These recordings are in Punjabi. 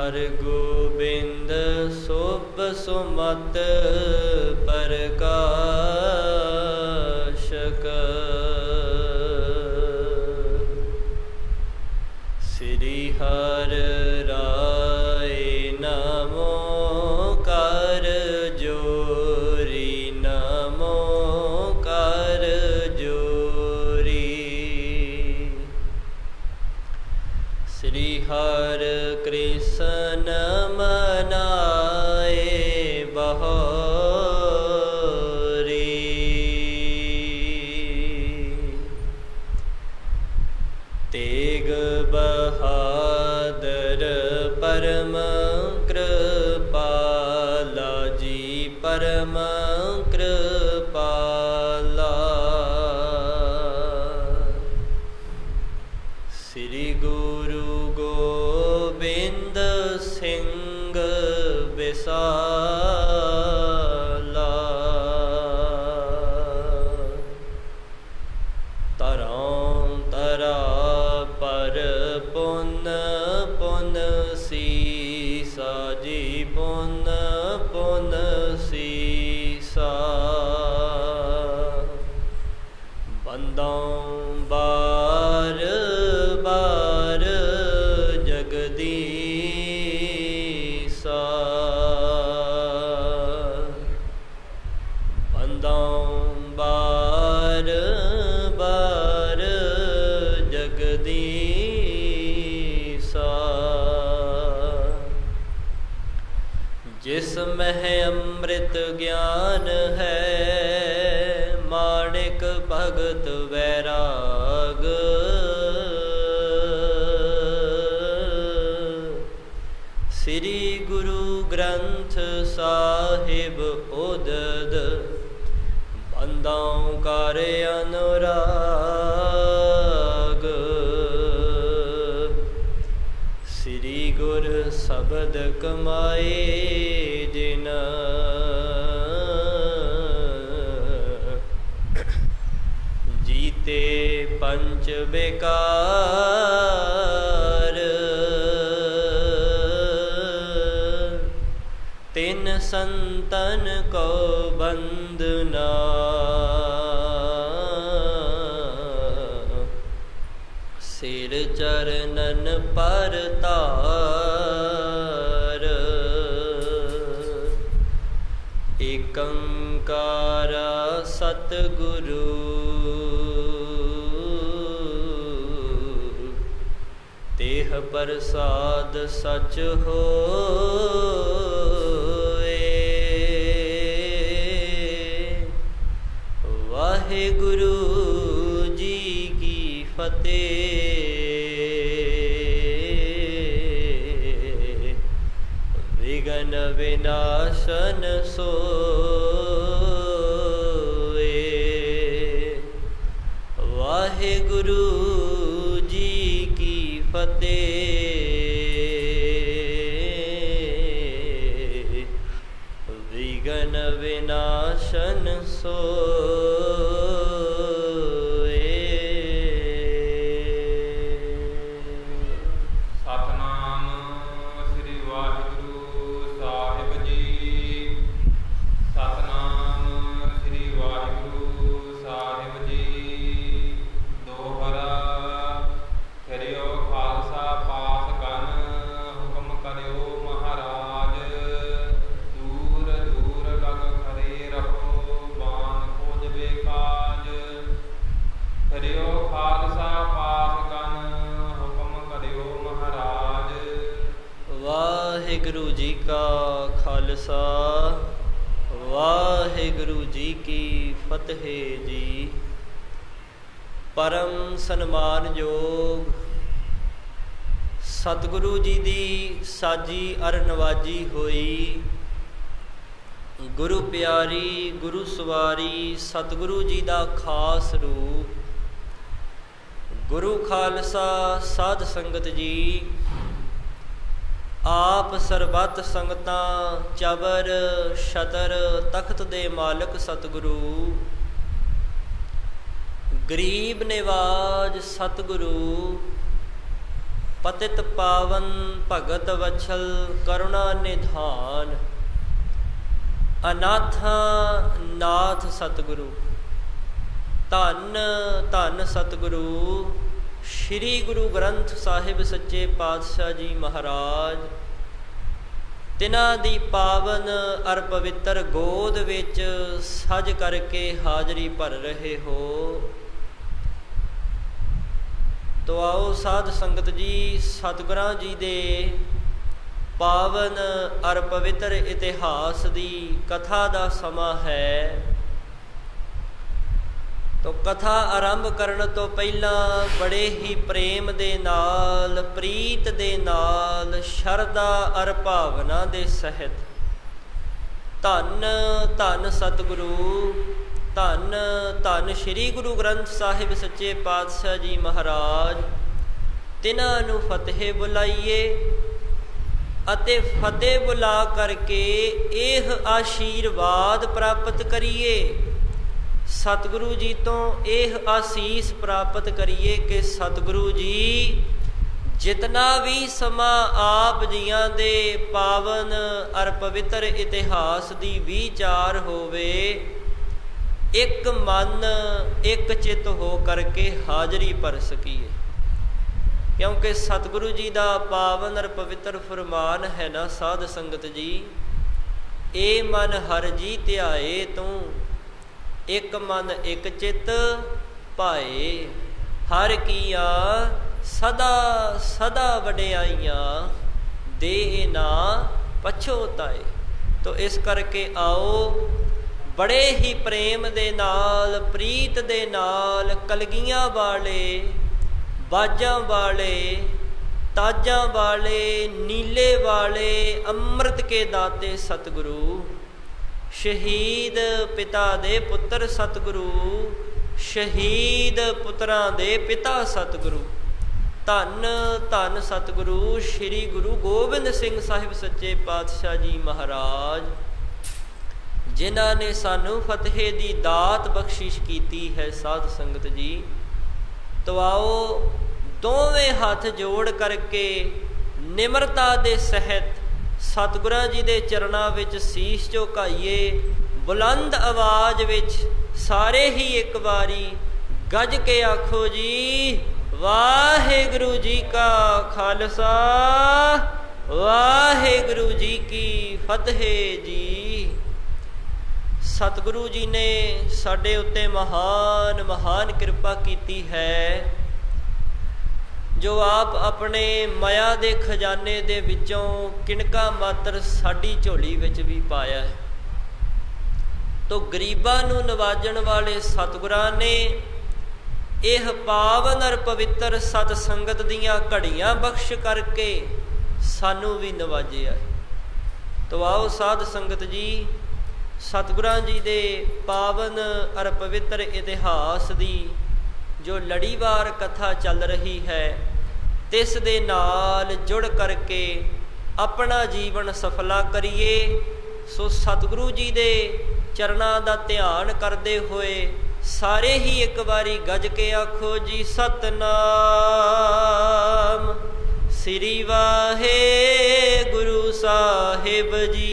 हर गोबिंद सोब सुमत प्रकाशक। श्री हर राय नमो कर जोरी, नमो कर जोरी। श्री हर कृष्ण मनाए बहोरी। तेग बहादुर परम कृपाला जी, परम कृपाला। श्री गुरु गोबिंद सिंह विसाला। तरां तरा पर पुन पुन सीसा जी, पुन पुन सीसा। बंदों बार बार जगदीसा। बंदों बार बार जगदीसा। जिसमें अमृत ज्ञान है, माणिक भगत वैराग। श्री गुरु ग्रंथ साहिब उदद, बंदों कर अनुराग। श्री गुर शब्द कमाए जिन, जीते पंच बेकार। तिन संतन को बंदना, सिर चरणन पर तार। एकंकार सतगुरु, तेह प्रसाद सच होए। वाहेगुरु जी की फतेह। विघ्न विनाशन सोए। वाहेगुरु जी की फतेह। विघ्न विनाशन सोए। सतनाम श्री वाहिगुरु साहिब जी। सतनाम श्री वाहिगुरु साहिब जी। दोहरा करियो खालसा पास गन, हुक्म करियो महाराज। दूर दूर लग खरे रहो, बान खोज बेकाज। करियो खालसा पास गन, हुक्म करियो महाराज। वाहिगुरु जी का खालसा, वाहिगुरु जी की फतेह जी। परम सन्मानयोग सतगुरु जी दी साजी अर नवाजी होई। गुरु प्यारी गुरु सवारी सतगुरु जी दा खास रूप। गुरु खालसा साध संगत जी, आप सरबत संगतां चबर छतर तख्त दे मालक सतगुरु। गरीब निवाज सतगुरु, पतित पावन भगत वत्सल करुणा निधान, अनाथा नाथ सतगुरु। धन धन सतगुरु श्री गुरु ग्रंथ साहिब सच्चे पातशाह जी महाराज, तिन्हां दी पावन अर पवित्र गोद विच सज करके हाजरी भर रहे हो। तो आओ साध संगत जी, सतगुरां जी दे पावन अर पवित्र इतिहास दी कथा दा समा है। तो कथा आरंभ करन तो पहला बड़े ही प्रेम दे नाल, प्रीत दे नाल, शरदा अर भावना दे सहित धन धन सतगुरु, धन धन श्री गुरु ग्रंथ साहिब सच्चे पातशाह जी महाराज, तिन्हां नूं फतेह बुलाइए अते फतेह बुला करके यह आशीर्वाद प्राप्त करिए। सतगुरु जी तो यह आसीस प्राप्त करिए कि सतगुरु जी जितना भी समा आप जियां दे पावन अर पवित्र इतिहास दी विचार होवे, एक मन एक चित हो करके हाजरी भर सकीए। क्योंकि सतगुरु जी का पावन और पवित्र फरमान है ना साध संगत जी, ए मन हर जी ध्याए तू, एक मन एक चित पाए, हर कीया सदा सदा वडियाइयां, दे ना पछोताए। तो इस करके आओ बड़े ही प्रेम दे नाल, प्रीत दे नाल, कलगियां वाले, बाजां वाले, ताजां वाले, नीले वाले, अमृत के दाते सतगुरु, शहीद पिता दे पुत्र सतगुरु, शहीद पुत्रां दे पिता सतगुरु, धन धन सतगुरु श्री गुरु गोबिंद सिंह साहिब सच्चे पातशाह जी महाराज, जिन्हां ने सानू फतेह दी दात बख्शिश कीती है। साध संगत जी, तो आओ दोवें हाथ जोड़ करके निमरता दे सहित सतगुरां जी दे चरणां विच शीश झुकाइए। बुलंद आवाज विच सारे ही एक बारी गज के आखो जी, वाहिगुरु जी का खालसा, वाहिगुरु जी की फतेह जी। सतगुरु जी ने साडे उत्ते महान महान कृपा कीती है, जो आप अपने माया दे खजाने दे विचों किणका मात्र साडी झोली विच भी पाया है। तो गरीबां नूं नवाजण वाले सतगुरां ने यह पावन और पवित्र सत संगत दीयां घड़ियां बख्श करके सानू भी नवाजिया। तो आओ साध संगत जी, सतगुरां जी दे पावन और पवित्र इतिहास दी जो लड़ीवार कथा चल रही है, तिस दे नाल जुड़ करके अपना जीवन सफला करिए। सो सतगुरु जी दे चरणां दा ध्यान करते हुए सारे ही एक बारी गज के आखो जी, सतनाम श्री वाहिगुरु साहिब जी,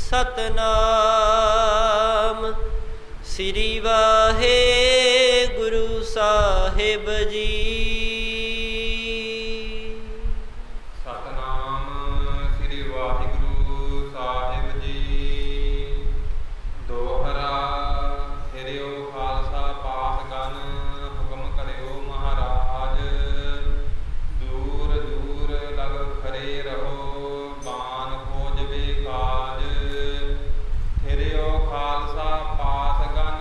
सतनाम श्री वाहिगुरु साहिब जी। सतनाम श्री वाहिगुरु साहिब जी। दोहरा फिरियो खालसा पास गन, हुक्म करियो महाराज, दूर दूर लग खरे रहो, बान खोजबे काज, फिरियो खालसा पास गन,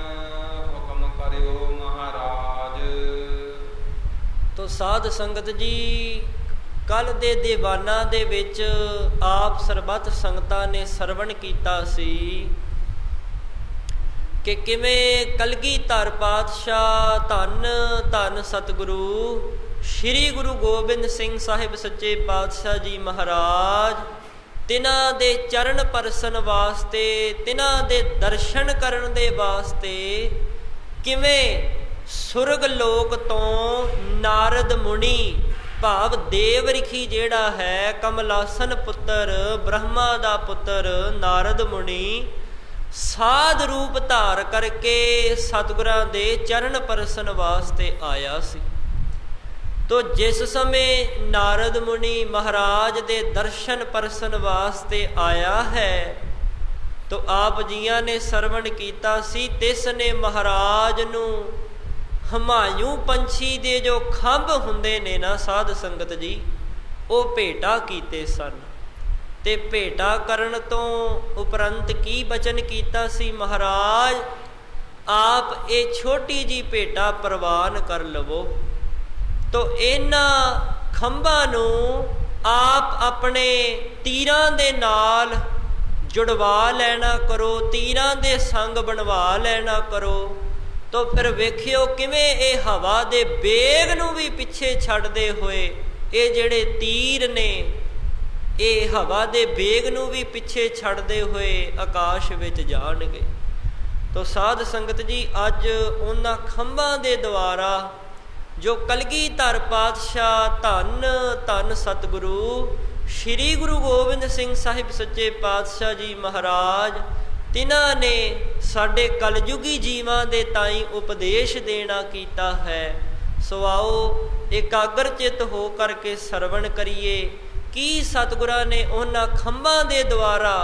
हुक्म करियो महाराज। तो साध संगत जी, कल दे दीवाना दे विच आप सरबत संगतां ने सरवण कीता सी कि किवें कलगीधर पातशाह धन धन सतगुरु श्री गुरु गोबिंद सिंह साहिब सच्चे पातशाह जी महाराज, तिन्हां दे चरण परसन वास्ते, तिन्हां दे दर्शन करन दे वास्ते किवें सुरग लोक तो नारद मुनि ਭਾਵ ਦੇਵ ਰਿਖੀ ਜਿਹੜਾ ਹੈ ਕਮਲਾਸਨ ਪੁੱਤਰ ਬ੍ਰਹਮਾ ਦਾ ਪੁੱਤਰ ਨਾਰਦ ਮੁਨੀ ਸਾਧ ਰੂਪ ਧਾਰ ਕਰਕੇ ਸਤਿਗੁਰਾਂ ਦੇ ਚਰਨ ਪਰਸਨ ਵਾਸਤੇ ਆਇਆ ਸੀ। ਤੋ ਜਿਸ ਸਮੇਂ ਨਾਰਦ ਮੁਨੀ ਮਹਾਰਾਜ ਦੇ ਦਰਸ਼ਨ ਪਰਸਨ ਵਾਸਤੇ ਆਇਆ ਹੈ ਤੋ ਆਪ ਜੀਆਂ ਨੇ ਸਰਵਣ ਕੀਤਾ ਸੀ, ਤਿਸ ਨੇ ਮਹਾਰਾਜ ਨੂੰ ਹਮਾਯੂ ਪੰਛੀ ਦੇ ਜੋ ਖੰਭ ਹੁੰਦੇ ਨੇ ਨਾ ਸਾਧ ਸੰਗਤ ਜੀ, ਉਹ ਭੇਟਾ ਕੀਤੇ ਸਨ। ਤੇ ਭੇਟਾ ਕਰਨ ਤੋਂ ਉਪਰੰਤ ਕੀ ਬਚਨ ਕੀਤਾ ਸੀ ਮਹਾਰਾਜ, ਆਪ ਇਹ ਛੋਟੀ ਜੀ ਭੇਟਾ ਪ੍ਰਵਾਨ ਕਰ ਲਵੋ। ਤੋ ਇਹਨਾਂ ਖੰਭਾਂ ਨੂੰ ਆਪ ਆਪਣੇ ਤੀਰਾਂ ਦੇ ਨਾਲ ਜੁੜਵਾ ਲੈਣਾ ਕਰੋ, ਤੀਰਾਂ ਦੇ ਸੰਗ ਬਣਵਾ ਲੈਣਾ ਕਰੋ। ਤੋ ਫਿਰ ਵੇਖਿਓ ਕਿਵੇਂ ਇਹ ਹਵਾ ਦੇ ਵੇਗ ਨੂੰ ਵੀ ਪਿੱਛੇ ਛੱਡਦੇ ਹੋਏ ਇਹ ਜਿਹੜੇ ਤੀਰ ਨੇ ਇਹ ਹਵਾ ਦੇ ਵੇਗ ਨੂੰ ਵੀ ਪਿੱਛੇ ਛੱਡਦੇ ਹੋਏ ਆਕਾਸ਼ ਵਿੱਚ ਜਾਣਗੇ। ਤੋ ਸਾਧ ਸੰਗਤ ਜੀ ਅੱਜ ਉਹਨਾਂ ਖੰਭਾਂ ਦੇ ਦੁਆਰਾ ਜੋ ਕਲਗੀਧਰ ਪਾਤਸ਼ਾਹ ਧੰਨ ਧੰਨ ਸਤਿਗੁਰੂ ਸ਼੍ਰੀ ਗੁਰੂ ਗੋਬਿੰਦ ਸਿੰਘ ਸਾਹਿਬ ਸੱਚੇ ਪਾਤਸ਼ਾਹ ਜੀ ਮਹਾਰਾਜ ਤਿਨਾਂ ਨੇ ਸਾਡੇ ਕਲਯੁਗੀ ਜੀਵਾਂ ਦੇ ਤਾਈਂ ਉਪਦੇਸ਼ ਦੇਣਾ ਕੀਤਾ ਹੈ। ਸੋ ਆਓ ਇਕਾਗਰ ਚਿੱਤ ਹੋ ਕਰਕੇ ਸਰਵਣ ਕਰੀਏ ਕੀ ਸਤਿਗੁਰਾਂ ਨੇ ਉਹਨਾਂ ਖੰਭਾਂ ਦੇ ਦੁਆਰਾ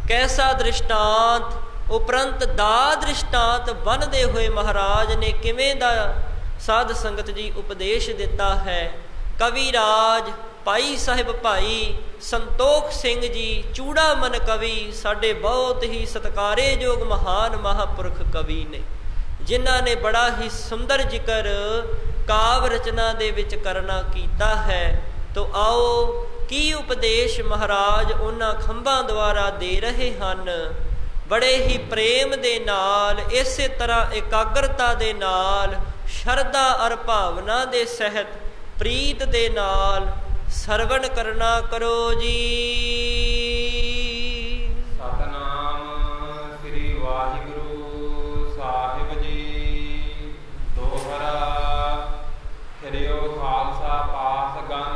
ਕੈਸਾ ਦ੍ਰਿਸ਼ਟਾਂਤ ਉਪਰੰਤ ਦਾ ਦ੍ਰਿਸ਼ਟਾਂਤ ਬੰਨ੍ਹਦੇ ਹੋਏ ਮਹਾਰਾਜ ਨੇ ਕਿਵੇਂ ਦਾ ਸਾਧ ਸੰਗਤ ਜੀ ਉਪਦੇਸ਼ ਦਿੱਤਾ ਹੈ। ਕਵੀ ਰਾਜ ਭਾਈ ਸਾਹਿਬ ਭਾਈ ਸੰਤੋਖ ਸਿੰਘ ਜੀ ਚੂੜਾਮਨ ਕਵੀ ਸਾਡੇ ਬਹੁਤ ਹੀ ਸਤਿਕਾਰਯੋਗ ਮਹਾਨ ਮਹਾਂਪੁਰਖ ਕਵੀ ਨੇ, ਜਿਨ੍ਹਾਂ ਨੇ ਬੜਾ ਹੀ ਸੁੰਦਰ ਜ਼ਿਕਰ ਕਾਵ ਰਚਨਾ ਦੇ ਵਿੱਚ ਕਰਨਾ ਕੀਤਾ ਹੈ। ਤੋ ਆਓ ਕੀ ਉਪਦੇਸ਼ ਮਹਾਰਾਜ ਉਹਨਾਂ ਖੰਭਾਂ ਦੁਆਰਾ ਦੇ ਰਹੇ ਹਨ, ਬੜੇ ਹੀ ਪ੍ਰੇਮ ਦੇ ਨਾਲ ਇਸੇ ਤਰ੍ਹਾਂ ਇਕਾਗਰਤਾ ਦੇ ਨਾਲ ਸ਼ਰਧਾ ਅਰ ਭਾਵਨਾ ਦੇ ਸਹਿਤ ਪ੍ਰੀਤ ਦੇ ਨਾਲ ਸਰਵਣ ਕਰਨਾ ਕਰੋ ਜੀ। ਸਤਨਾਮ ਸ੍ਰੀ ਵਾਹਿਗੁਰੂ ਸਾਹਿਬ ਜੀ। ਦੋਹਰਾ ਕਰਿਓ ਖਾਲਸਾ ਪਾਸ ਗਨ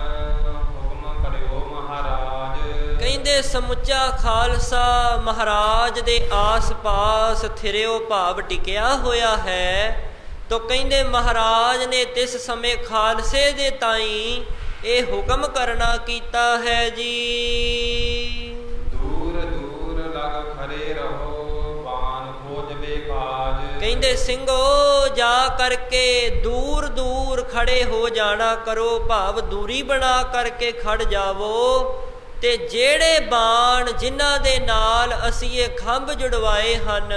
ਹੁਕਮ ਕਰਿਓ ਮਹਾਰਾਜ। ਕਹਿੰਦੇ ਸਮੁੱਚਾ ਖਾਲਸਾ ਮਹਾਰਾਜ ਦੇ ਆਸ ਪਾਸ ਥਿਰਿਓ ਭਾਵ ਟਿਕਿਆ ਹੋਇਆ ਹੈ। ਤੋ ਕਹਿੰਦੇ ਮਹਾਰਾਜ ਨੇ ਤਿਸ ਸਮੇਂ ਖਾਲਸੇ ਦੇ ਤਾਈਂ ਇਹ ਹੁਕਮ ਕਰਨਾ ਕੀਤਾ ਹੈ ਜੀ। ਦੂਰ ਦੂਰ ਲਗ ਖੜੇ ਰਹੋ ਬਾਣ ਖੋਜ ਬੇਕਾਜ। ਕਹਿੰਦੇ ਸਿੰਘੋ ਜਾ ਕਰਕੇ ਦੂਰ ਦੂਰ ਖੜੇ ਹੋ ਜਾਣਾ ਕਰੋ, ਭਾਵ ਦੂਰੀ ਬਣਾ ਕਰਕੇ ਖੜ ਜਾਵੋ। ਤੇ ਜਿਹੜੇ ਬਾਣ ਜਿਨ੍ਹਾਂ ਦੇ ਨਾਲ ਅਸੀਂ ਇਹ ਖੰਭ ਜੁੜਵਾਏ ਹਨ,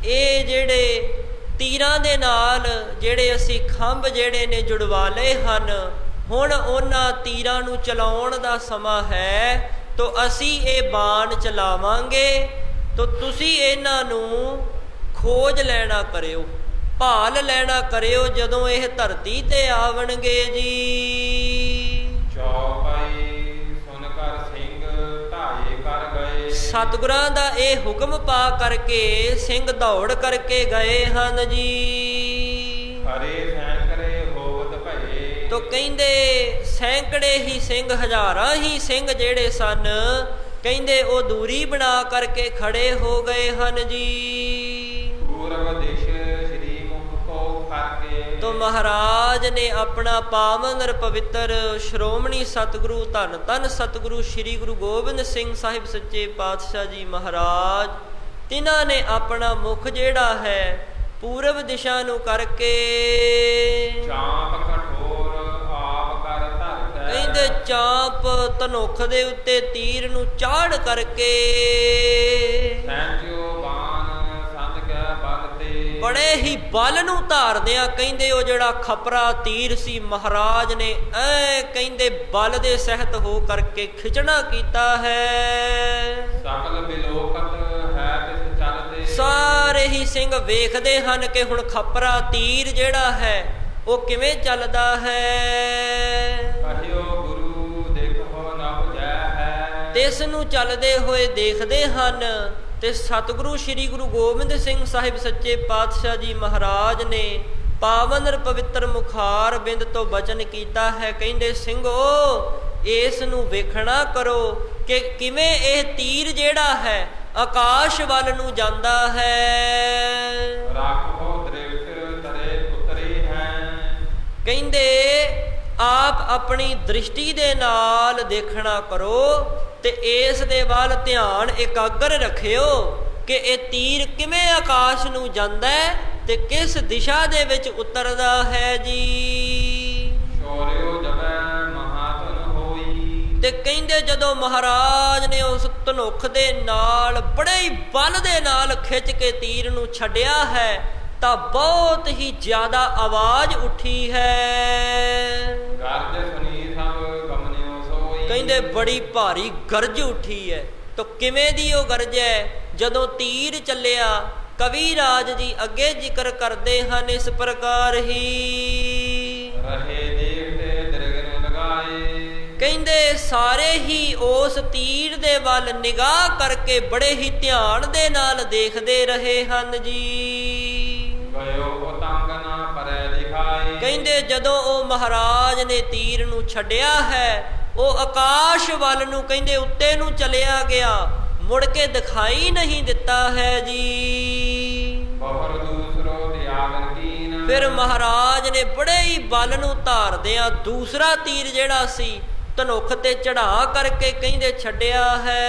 ਇਹ ਜਿਹੜੇ ਤੀਰਾਂ ਦੇ ਨਾਲ ਜਿਹੜੇ ਅਸੀਂ ਖੰਭ ਜਿਹੜੇ ਨੇ ਜੁੜਵਾ ਲਏ ਹਨ, ਹੁਣ ਉਹਨਾਂ ਤੀਰਾਂ ਨੂੰ ਚਲਾਉਣ ਦਾ ਸਮਾਂ ਹੈ। ਤੋ ਅਸੀਂ ਇਹ ਬਾਣ ਚਲਾਵਾਂਗੇ। ਤੋ ਤੁਸੀਂ ਇਹਨਾਂ ਨੂੰ ਖੋਜ ਲੈਣਾ ਕਰਿਓ, ਭਾਲ ਲੈਣਾ ਕਰਿਓ ਜਦੋਂ ਇਹ ਧਰਤੀ ਤੇ ਆਵਣਗੇ ਜੀ। ਚੌਪਾਈ ਸੁਨ ਕਰ ਸਿੰਘ ਢਾਏ ਕਰ ਗਏ। ਸਤਿਗੁਰਾਂ ਦਾ ਇਹ ਹੁਕਮ ਪਾ ਕਰਕੇ ਸਿੰਘ ਦੌੜ ਕਰਕੇ ਗਏ ਹਨ ਜੀ। ਹਰੇ ਸੈਂਕੜੇ ਹੋਵਤ ਭਏ। ਤੋ ਕਹਿੰਦੇ ਸੈਂਕੜੇ ਹੀ ਸਿੰਘ ਹਜ਼ਾਰਾਂ ਹੀ ਸਿੰਘ ਜਿਹੜੇ ਸਨ, ਕਹਿੰਦੇ ਉਹ ਦੂਰੀ ਬਣਾ ਕਰਕੇ ਖੜੇ ਹੋ ਗਏ ਹਨ ਜੀ। ਪੂਰਬ ਦਿਸ਼ ਸ੍ਰੀ ਮੁਖ ਕੋ ਕਰਕੇ। ਤੋ ਮਹਾਰਾਜ ਨੇ ਆਪਣਾ ਪਾਵਨ ਅਰ ਪਵਿੱਤਰ ਸ਼੍ਰੋਮਣੀ ਸਤਿਗੁਰੂ ਧੰਨ ਧੰਨ ਸਤਿਗੁਰੂ ਸ਼੍ਰੀ ਗੁਰੂ ਗੋਬਿੰਦ ਸਿੰਘ ਸਾਹਿਬ ਸੱਚੇ ਪਾਤਸ਼ਾਹ ਜੀ ਮਹਾਰਾਜ ਤਿਨਾਂ ਨੇ ਆਪਣਾ ਮੁਖ ਜਿਹੜਾ ਹੈ ਪੂਰਬ ਦਿਸ਼ਾ ਨੂੰ ਕਰਕੇ ਚਾਂਪ ਕਠੋਰ ਆਪ ਕਰ ਧਰਤੈ। ਕਹਿੰਦੇ ਚਾਂਪ ਧਨੁੱਖ ਦੇ ਉੱਤੇ ਤੀਰ ਨੂੰ ਚਾੜ ਕਰਕੇ ਸੈਂਚਿਓ ਬਾਣ ਸੰਤ ਕੈ ਬਲ ਤੇ। ਬੜੇ ਹੀ ਬਲ ਨੂੰ ਧਾਰਦਿਆਂ ਕਹਿੰਦੇ ਉਹ ਜਿਹੜਾ ਖਪਰਾ ਤੀਰ ਸੀ ਮਹਾਰਾਜ ਨੇ ਐ ਕਹਿੰਦੇ ਬਲ ਦੇ ਸਹਿਤ ਹੋ ਕਰਕੇ ਖਿੱਚਣਾ ਕੀਤਾ ਹੈ। ਸਕਲ ਬਿਲੋਕਤ ਹੈ ਤਿਸ ਚਲਤੇ। ਸਾਰੇ ਹੀ ਸਿੰਘ ਵੇਖਦੇ ਹਨ ਕਿ ਹੁਣ ਖਪਰਾ ਤੀਰ ਜਿਹੜਾ ਹੈ ਉਹ ਕਿਵੇਂ ਚੱਲਦਾ ਹੈ। ਕਹਿਓ ਗੁਰੂ ਦੇਖੋ ਨਾ ਪੁਜੈ ਹੈ। ਤਿਸ ਨੂੰ ਚੱਲਦੇ ਹੋਏ ਦੇਖਦੇ ਹਨ ਤੇ ਸਤਿਗੁਰੂ ਸ਼੍ਰੀ ਗੁਰੂ ਗੋਬਿੰਦ ਸਿੰਘ ਸਾਹਿਬ ਸੱਚੇ ਪਾਤਸ਼ਾਹ ਜੀ ਮਹਾਰਾਜ ਨੇ ਪਾਵਨ ਪਵਿੱਤਰ ਮੁਖਾਰ ਬਿੰਦ ਤੋਂ ਬਚਨ ਕੀਤਾ ਹੈ। ਕਹਿੰਦੇ ਸਿੰਘੋ ਇਸ ਨੂੰ ਵੇਖਣਾ ਕਰੋ ਕਿ ਕਿਵੇਂ ਇਹ ਤੀਰ ਜਿਹੜਾ ਹੈ ਆਕਾਸ਼ ਵੱਲ ਨੂੰ ਜਾਂਦਾ ਹੈ। ਰੱਖੋ ਦ੍ਰਿਸ਼ਟ ਤਰੇ ਉਤਰੀ ਹੈ। ਕਹਿੰਦੇ ਆਪ ਆਪਣੀ ਦ੍ਰਿਸ਼ਟੀ ਦੇ ਨਾਲ ਦੇਖਣਾ ਕਰੋ ਤੇ ਇਸ ਦੇ ਵੱਲ ਧਿਆਨ ਇਕਾਗਰ ਰੱਖਿਓ ਕਿ ਇਹ ਤੀਰ ਕਿਵੇਂ ਆਕਾਸ਼ ਨੂੰ ਜਾਂਦਾ ਹੈ ਤੇ ਕਿਸ ਦਿਸ਼ਾ ਦੇ ਵਿੱਚ ਉਤਰਦਾ ਹੈ ਜੀ। ਛੋਰਿਓ ਜਬੈ ਮਹਾਤਨ ਹੋਈ। ਤੇ ਕਹਿੰਦੇ ਜਦੋਂ ਮਹਾਰਾਜ ਨੇ ਉਸ ਧਨੁੱਖ ਦੇ ਨਾਲ ਬੜੇ ਹੀ ਬਲ ਦੇ ਨਾਲ ਖਿੱਚ ਕੇ ਤੀਰ ਨੂੰ ਛੱਡਿਆ ਹੈ ਤਾਂ ਬਹੁਤ ਹੀ ਜ਼ਿਆਦਾ ਆਵਾਜ਼ ਉੱਠੀ ਹੈ। ਗਰਜ ਸੁਣੀ ਸਭ ਗਮਨਿਓ ਸੋਈ। ਕਹਿੰਦੇ ਬੜੀ ਭਾਰੀ ਗਰਜ ਉੱਠੀ ਹੈ। ਤਾਂ ਕਿਵੇਂ ਦੀ ਉਹ ਗਰਜ ਹੈ? ਜਦੋਂ ਤੀਰ ਚੱਲਿਆ ਕਵੀ ਰਾਜ ਜੀ ਅੱਗੇ ਜ਼ਿਕਰ ਕਰਦੇ ਹਨ ਇਸ ਪ੍ਰਕਾਰ ਹੀ। ਰਹੇ ਦੇਖਤੇ ਦਰਗਨ ਲਗਾਏ। ਕਹਿੰਦੇ ਸਾਰੇ ਹੀ ਉਸ ਤੀਰ ਦੇ ਵੱਲ ਨਿਗਾਹ ਕਰਕੇ ਬੜੇ ਹੀ ਧਿਆਨ ਦੇ ਨਾਲ ਦੇਖਦੇ ਰਹੇ ਹਨ ਜੀ। ਗਇਓ ਉਤੰਗ ਨਾ ਪਰੈ ਦਿਖਾਈ। ਕਹਿੰਦੇ ਜਦੋਂ ਉਹ ਮਹਾਰਾਜ ਨੇ ਤੀਰ ਨੂੰ ਛੱਡਿਆ ਹੈ ਉਹ ਆਕਾਸ਼ ਵੱਲ ਨੂੰ ਕਹਿੰਦੇ ਉੱਤੇ ਨੂੰ ਚਲਿਆ ਗਿਆ, ਮੁੜ ਕੇ ਦਿਖਾਈ ਨਹੀਂ ਦਿੱਤਾ ਹੈ ਜੀ। ਬਹੁਰ ਦੂਸਰੋ ਤਿਆਗਨ ਕੀਨ। ਫਿਰ ਮਹਾਰਾਜ ਨੇ ਬੜੇ ਹੀ ਬਲ ਨੂੰ ਧਾਰਦਿਆਂ ਦੂਸਰਾ ਤੀਰ ਜਿਹੜਾ ਸੀ ਧਨੁੱਖ ਤੇ ਚੜਾ ਕਰਕੇ ਕਹਿੰਦੇ ਛੱਡਿਆ ਹੈ।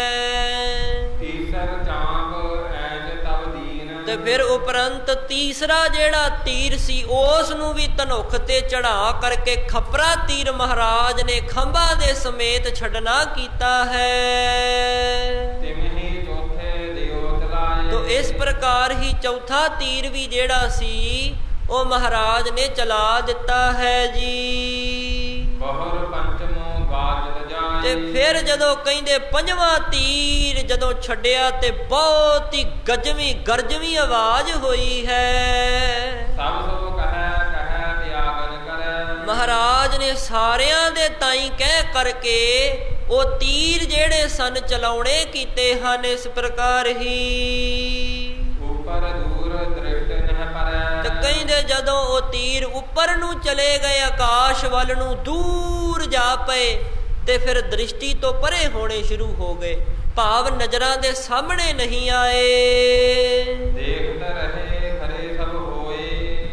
ਤੀਸਰ ਚਾਂਪ ਐਜ ਤਬ ਦੀਨ। ਤੇ ਫਿਰ ਉਪਰੰਤ ਤੀਸਰਾ ਜਿਹੜਾ ਤੀਰ ਸੀ ਉਸ ਨੂੰ ਵੀ ਧਨੁੱਖ ਤੇ ਚੜਾ ਕਰਕੇ ਖਪਰਾ ਤੀਰ ਮਹਾਰਾਜ ਨੇ ਖੰਭਾਂ ਦੇ ਸਮੇਤ ਛੱਡਣਾ ਕੀਤਾ ਹੈ। ਤਿਮਹੀ ਚੌਥੇ ਦਿਓ ਚਲਾਏ। ਤੋ ਇਸ ਪ੍ਰਕਾਰ ਹੀ ਚੌਥਾ ਤੀਰ ਵੀ ਜਿਹੜਾ ਸੀ ਉਹ ਮਹਾਰਾਜ ਨੇ ਚਲਾ ਦਿੱਤਾ ਹੈ ਜੀ। ਬਹੁਰ ਪੰਚਮੋ ਗਾਜਲ ਜਾਏ। ਤੇ ਫਿਰ ਜਦੋਂ ਕਹਿੰਦੇ ਪੰਜਵਾਂ ਤੀਰ ਜਦੋਂ ਛੱਡਿਆ ਤੇ ਬਹੁਤ ਹੀ ਗਰਜਵੀਂ ਆਵਾਜ਼ ਹੋਈ ਹੈ। ਸਭ ਸੋ ਕਹੈ ਤਿਆਗਨ ਕਰੈ। ਮਹਾਰਾਜ ਨੇ ਸਾਰਿਆਂ ਦੇ ਤਾਈਂ ਕਹਿ ਕਰਕੇ ਉਹ ਤੀਰ ਜਿਹੜੇ ਸਨ ਚਲਾਉਣੇ ਕੀਤੇ ਹਨ ਇਸ ਪ੍ਰਕਾਰ ਹੀ। ਉਪਰ ਦੂਰ ਦ੍ਰਿਸ਼ਟ ਨਹਿ ਪਰੈ। ਤੇ ਕਹਿੰਦੇ ਜਦੋਂ ਉਹ ਤੀਰ ਉੱਪਰ ਨੂੰ ਚਲੇ ਗਏ ਆਕਾਸ਼ ਵੱਲ ਨੂੰ ਦੂਰ ਜਾ ਪਏ ਤੇ ਫਿਰ ਦ੍ਰਿਸ਼ਟੀ ਤੋਂ ਪਰੇ ਹੋਣੇ ਸ਼ੁਰੂ ਹੋ ਗਏ, ਭਾਵ ਨਜ਼ਰਾਂ ਦੇ ਸਾਹਮਣੇ ਨਹੀਂ ਆਏ। ਦੇਖਤ ਰਹੇ ਖਰੇ ਸਭ ਹੋਏ।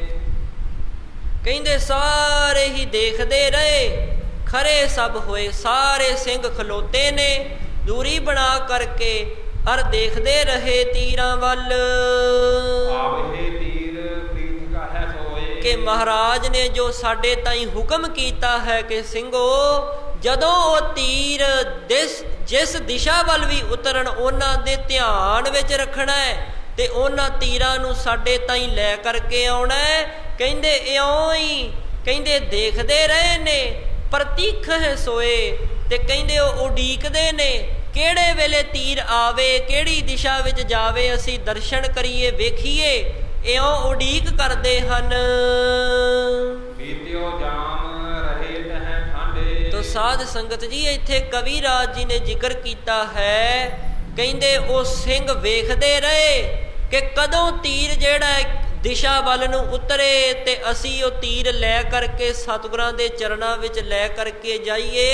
ਕਹਿੰਦੇ ਸਾਰੇ ਹੀ ਦੇਖਦੇ ਰਹੇ, ਖਰੇ ਸਭ ਹੋਏ। ਸਾਰੇ ਸਿੰਘ ਖਲੋਤੇ ਨੇ ਦੂਰੀ ਬਣਾ ਕਰਕੇ ਹਰ ਦੇਖਦੇ ਰਹੇ ਤੀਰਾਂ ਵੱਲ। ਆਵਹਿ ਤੀਰ ਪ੍ਰੀਤ ਕਾਹੈ ਸੋਏ। ਕਿ ਮਹਾਰਾਜ ਨੇ ਜੋ ਸਾਡੇ ਤਾਈਂ ਹੁਕਮ ਕੀਤਾ ਹੈ ਕਿ ਸਿੰਘੋ ਜਦੋਂ ਉਹ ਤੀਰ ਜਿਸ ਦਿਸ਼ਾ ਵੱਲ ਵੀ ਉਤਰਨ ਉਹਨਾਂ ਦੇ ਧਿਆਨ ਵਿੱਚ ਰੱਖਣਾ ਹੈ ਤੇ ਉਹਨਾਂ ਤੀਰਾਂ ਨੂੰ ਸਾਡੇ ਤਾਈਂ ਲੈ ਕਰਕੇ ਆਉਣਾ ਹੈ। ਕਹਿੰਦੇ ਇਉਂ ਹੀ ਕਹਿੰਦੇ ਦੇਖਦੇ ਰਹੇ ਨੇ। ਪ੍ਰਤੀਖ ਹੈ ਸੋਏ। ਤੇ ਕਹਿੰਦੇ ਉਹ ਉਡੀਕਦੇ ਨੇ ਕਿਹੜੇ ਵੇਲੇ ਤੀਰ ਆਵੇ, ਕਿਹੜੀ ਦਿਸ਼ਾ ਵਿੱਚ ਜਾਵੇ, ਅਸੀਂ ਦਰਸ਼ਨ ਕਰੀਏ, ਵੇਖੀਏ। ਇਉਂ ਉਡੀਕ ਕਰਦੇ ਹਨ। ਬੀਤਿਓ ਜਾਮ ਰਹੇ ਤਹਿ ਠਾਂਡੇ। ਤੋ ਸਾਧ ਸੰਗਤ ਜੀ ਇੱਥੇ ਕਵੀ ਰਾਜ ਜੀ ਨੇ ਜ਼ਿਕਰ ਕੀਤਾ ਹੈ। ਕਹਿੰਦੇ ਉਹ ਸਿੰਘ ਵੇਖਦੇ ਰਹੇ ਕਿ ਕਦੋਂ ਤੀਰ ਜਿਹੜਾ ਦਿਸ਼ਾ ਵੱਲ ਨੂੰ ਉਤਰੇ ਤੇ ਅਸੀਂ ਉਹ ਤੀਰ ਲੈ ਕਰਕੇ ਸਤਿਗੁਰਾਂ ਦੇ ਚਰਨਾਂ ਵਿੱਚ ਲੈ ਕਰਕੇ ਜਾਈਏ।